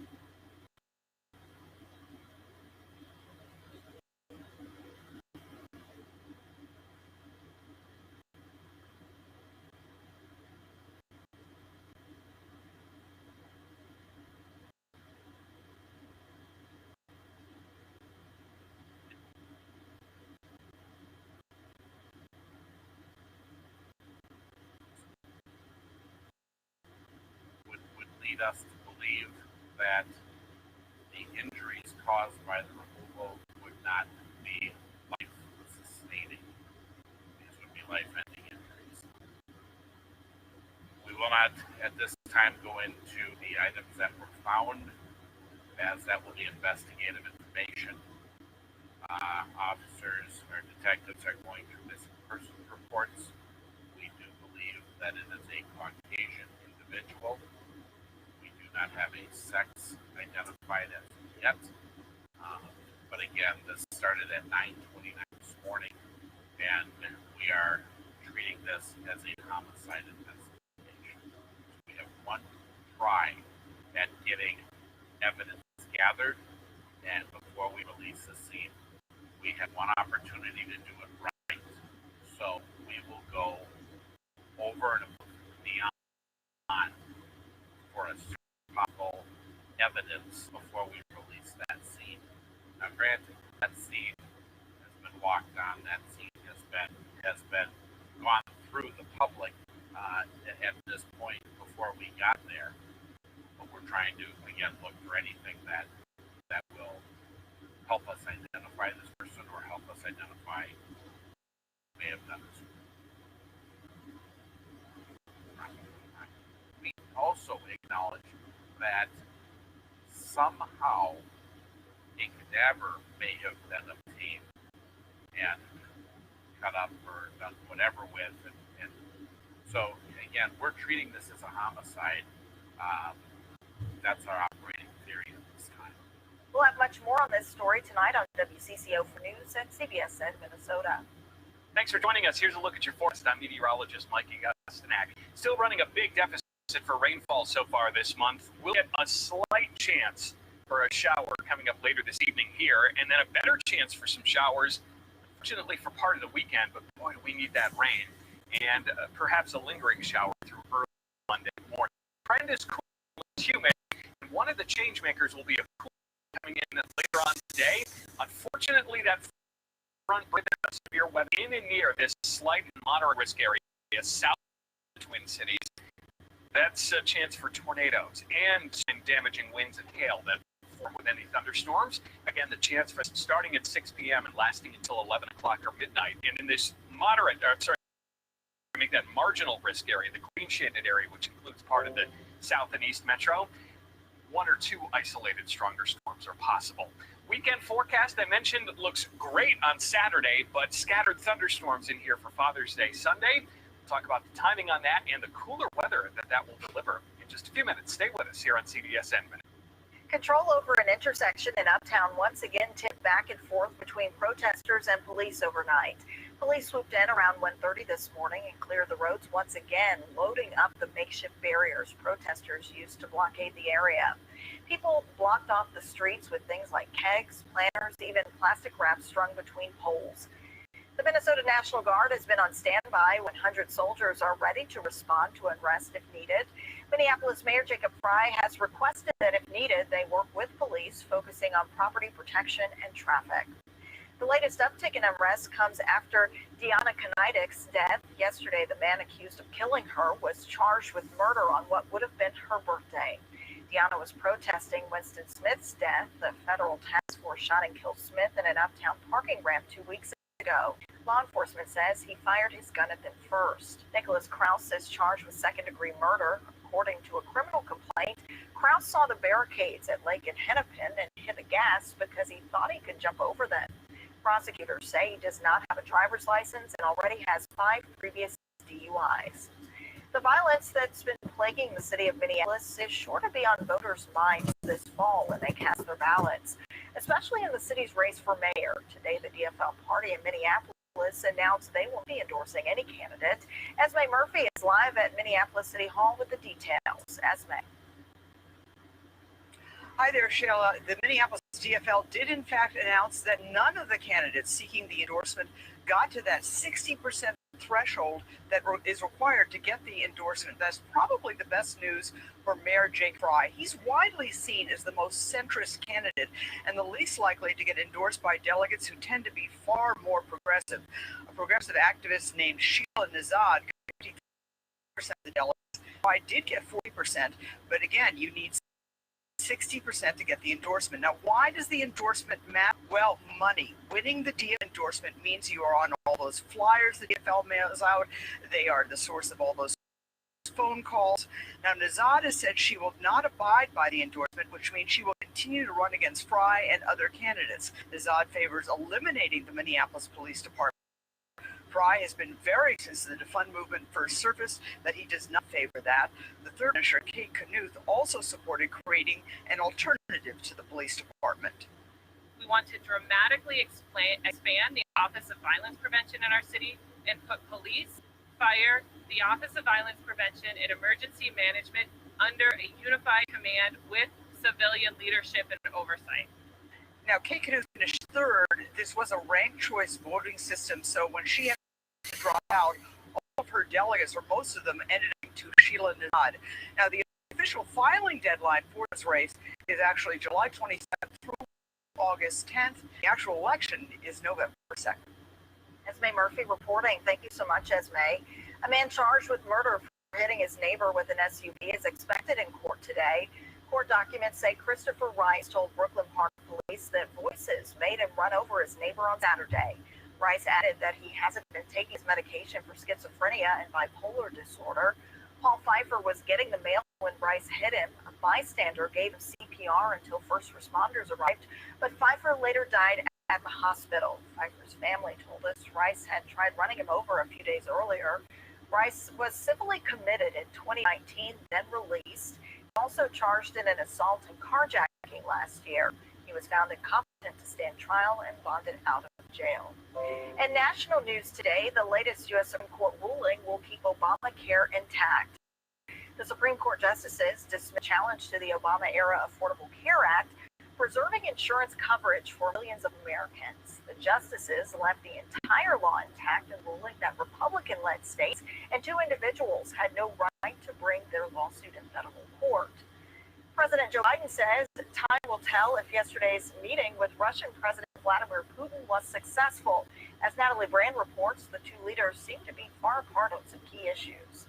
would lead us to believe that the injuries caused by the removal would not be life-sustaining. These would be life-ending injuries. We will not, at this time, go into the items that were found, as that will be investigative information. Officers or detectives are going through missing person reports. We do believe that it is a Caucasian individual. We do not have a sex identified as yet. But again, this started at 9:29 this morning, and we are treating this as a homicide investigation. We have one try at getting evidence gathered, and before we release the scene, we have one opportunity to do it right. So we will go over and beyond for a possible evidence before we release that scene. Now, granted, that scene has been walked on. That scene has been gone through the public at this point before we got there. But we're trying to again look for anything that will help us identify this person or help us identify who may have done this. We also acknowledge that somehow a cadaver may have been obtained and cut up or done whatever with. And so, again, we're treating this as a homicide. That's our operating theory at this time. We'll have much more on this story tonight on WCCO for News and CBSN Minnesota. Thanks for joining us. Here's a look at your forecast. I'm meteorologist Mikey Gustanak. Still running a big deficit for rainfall so far this month. We'll get a slight chance for a shower coming up later this evening here, and then a better chance for some showers, unfortunately, for part of the weekend, but boy, do we need that rain. And perhaps a lingering shower through early Monday morning. Trend is cool, it's humid, and one of the change makers will be a cool coming in later on today. Unfortunately, that front brings severe weather in and near this slight and moderate risk area south of the Twin Cities. That's a chance for tornadoes and damaging winds and hail that form with any thunderstorms. Again, the chance for starting at 6 p.m. and lasting until 11 o'clock or midnight. And in this make that marginal risk area, the green shaded area, which includes part of the south and east metro, one or two isolated stronger storms are possible. Weekend forecast, I mentioned, looks great on Saturday, but scattered thunderstorms in here for Father's Day Sunday. We'll talk about the timing on that and the cooler weather that will deliver in just a few minutes. Stay with us here on CBSN. Control over an intersection in Uptown once again tipped back and forth between protesters and police overnight. Police swooped in around 1:30 this morning and cleared the roads once again, loading up the makeshift barriers protesters used to blockade the area. People blocked off the streets with things like kegs, planters, even plastic wraps strung between poles. The Minnesota National Guard has been on standby. 100 soldiers are ready to respond to unrest if needed. Minneapolis Mayor Jacob Frey has requested that if needed, they work with police, focusing on property protection and traffic. The latest uptick in unrest comes after Deanna Knightick's death. Yesterday, the man accused of killing her was charged with murder on what would have been her birthday. Deanna was protesting Winston Smith's death. The federal task force shot and killed Smith in an uptown parking ramp 2 weeks ago. Law enforcement says he fired his gun at them first. Nicholas Krause is charged with second-degree murder. According to a criminal complaint, Krause saw the barricades at Lake and Hennepin and hit the gas because he thought he could jump over them. Prosecutors say he does not have a driver's license and already has 5 previous DUIs. The violence that's been plaguing the city of Minneapolis is sure to be on voters' minds this fall when they cast their ballots, especially in the city's race for mayor. Today, the DFL party in Minneapolis Minneapolis announced they won't be endorsing any candidate. Esme Murphy is live at Minneapolis City Hall with the details. Esme. Hi there, Shayla. The Minneapolis DFL did in fact announce that none of the candidates seeking the endorsement got to that 60% threshold that is required to get the endorsement. That's probably the best news for Mayor Jake Fry. He's widely seen as the most centrist candidate and the least likely to get endorsed by delegates who tend to be far more progressive. A progressive activist named Sheila Nazad got 53% of the delegates. Fry did get 40%, but again, you need 60% to get the endorsement. Now, why does the endorsement matter? Well, money. Winning the DFL endorsement means you are on all those flyers the DFL mails out. They are the source of all those phone calls. Now, Nazad has said she will not abide by the endorsement, which means she will continue to run against Fry and other candidates. Nazad favors eliminating the Minneapolis Police Department. Fry has been very since the defund movement first surfaced that he does not favor that. The third minister, Kate Knuth, also supported creating an alternative to the police department. We want to dramatically expand the Office of Violence Prevention in our city and put police, fire, the Office of Violence Prevention, and emergency management under a unified command with civilian leadership and oversight. Now, Kate Knuth finished third. This was a ranked choice voting system, so when she had to drop out, all of her delegates, or most of them, ended up to Sheila Nazad. Now, the official filing deadline for this race is actually July 27th through August 10th. The actual election is November 2nd. Esme Murphy reporting. Thank you so much, Esme. A man charged with murder for hitting his neighbor with an SUV is expected in court today. Court documents say Christopher Rice told Brooklyn Park Police that voices made him run over his neighbor on Saturday. Rice added that he hasn't been taking his medication for schizophrenia and bipolar disorder. Paul Pfeiffer was getting the mail when Rice hit him. A bystander gave him CPR until first responders arrived, but Pfeiffer later died at the hospital. Pfeiffer's family told us Rice had tried running him over a few days earlier. Rice was civilly committed in 2019, then released. Also charged in an assault and carjacking last year. He was found incompetent to stand trial and bonded out of jail. In national news today, the latest U.S. Supreme Court ruling will keep Obamacare intact. The Supreme Court justices dismissed a challenge to the Obama-era Affordable Care Act, preserving insurance coverage for millions of Americans. The justices left the entire law intact and ruling that Republican-led states and two individuals had no right to bring their lawsuit in federal court. President Joe Biden says time will tell if yesterday's meeting with Russian President Vladimir Putin was successful. As Natalie Brand reports, the two leaders seem to be far apart on some key issues.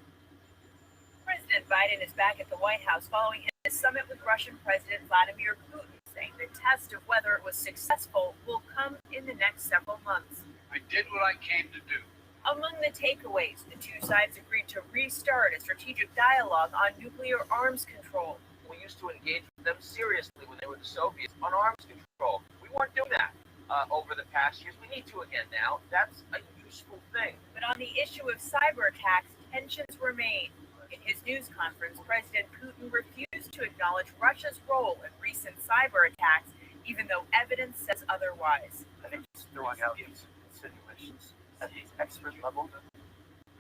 President Biden is back at the White House following his summit with Russian President Vladimir Putin, saying the test of whether it was successful will come in the next several months. I did what I came to do. Among the takeaways, the two sides agreed to restart a strategic dialogue on nuclear arms control. We used to engage with them seriously when they were the Soviets on arms control. We weren't doing that over the past years. We need to again now. That's a useful thing. But on the issue of cyber attacks, tensions remain. In his news conference, President Putin refused to acknowledge Russia's role in recent cyber attacks, even though evidence says otherwise. I think just throwing out these insinuations at the expert level,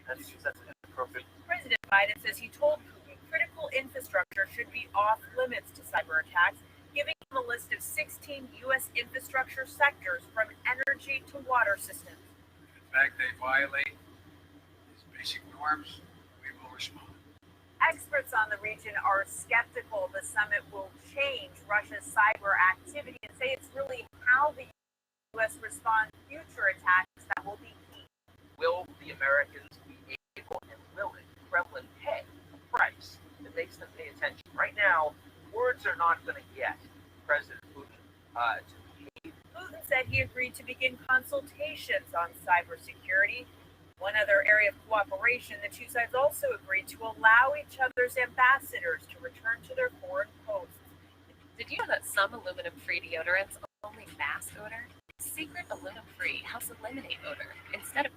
that's inappropriate. President Biden says he told Putin critical infrastructure should be off limits to cyber attacks, giving him a list of 16 U.S. infrastructure sectors from energy to water systems. In fact, they violate these basic norms, we will respond. Experts on the region are skeptical the summit will change Russia's cyber activity and say it's really how the U.S. responds to future attacks that will be key. Will the Americans be able and willing the Kremlin pay a price that makes them pay attention? Right now, words are not going to get President Putin to behave. Putin said he agreed to begin consultations on cybersecurity. One other area of cooperation, the two sides also agreed to allow each other's ambassadors to return to their foreign posts. Did you know that some aluminum-free deodorants only mask odor? Secret aluminum-free helps eliminate odor instead of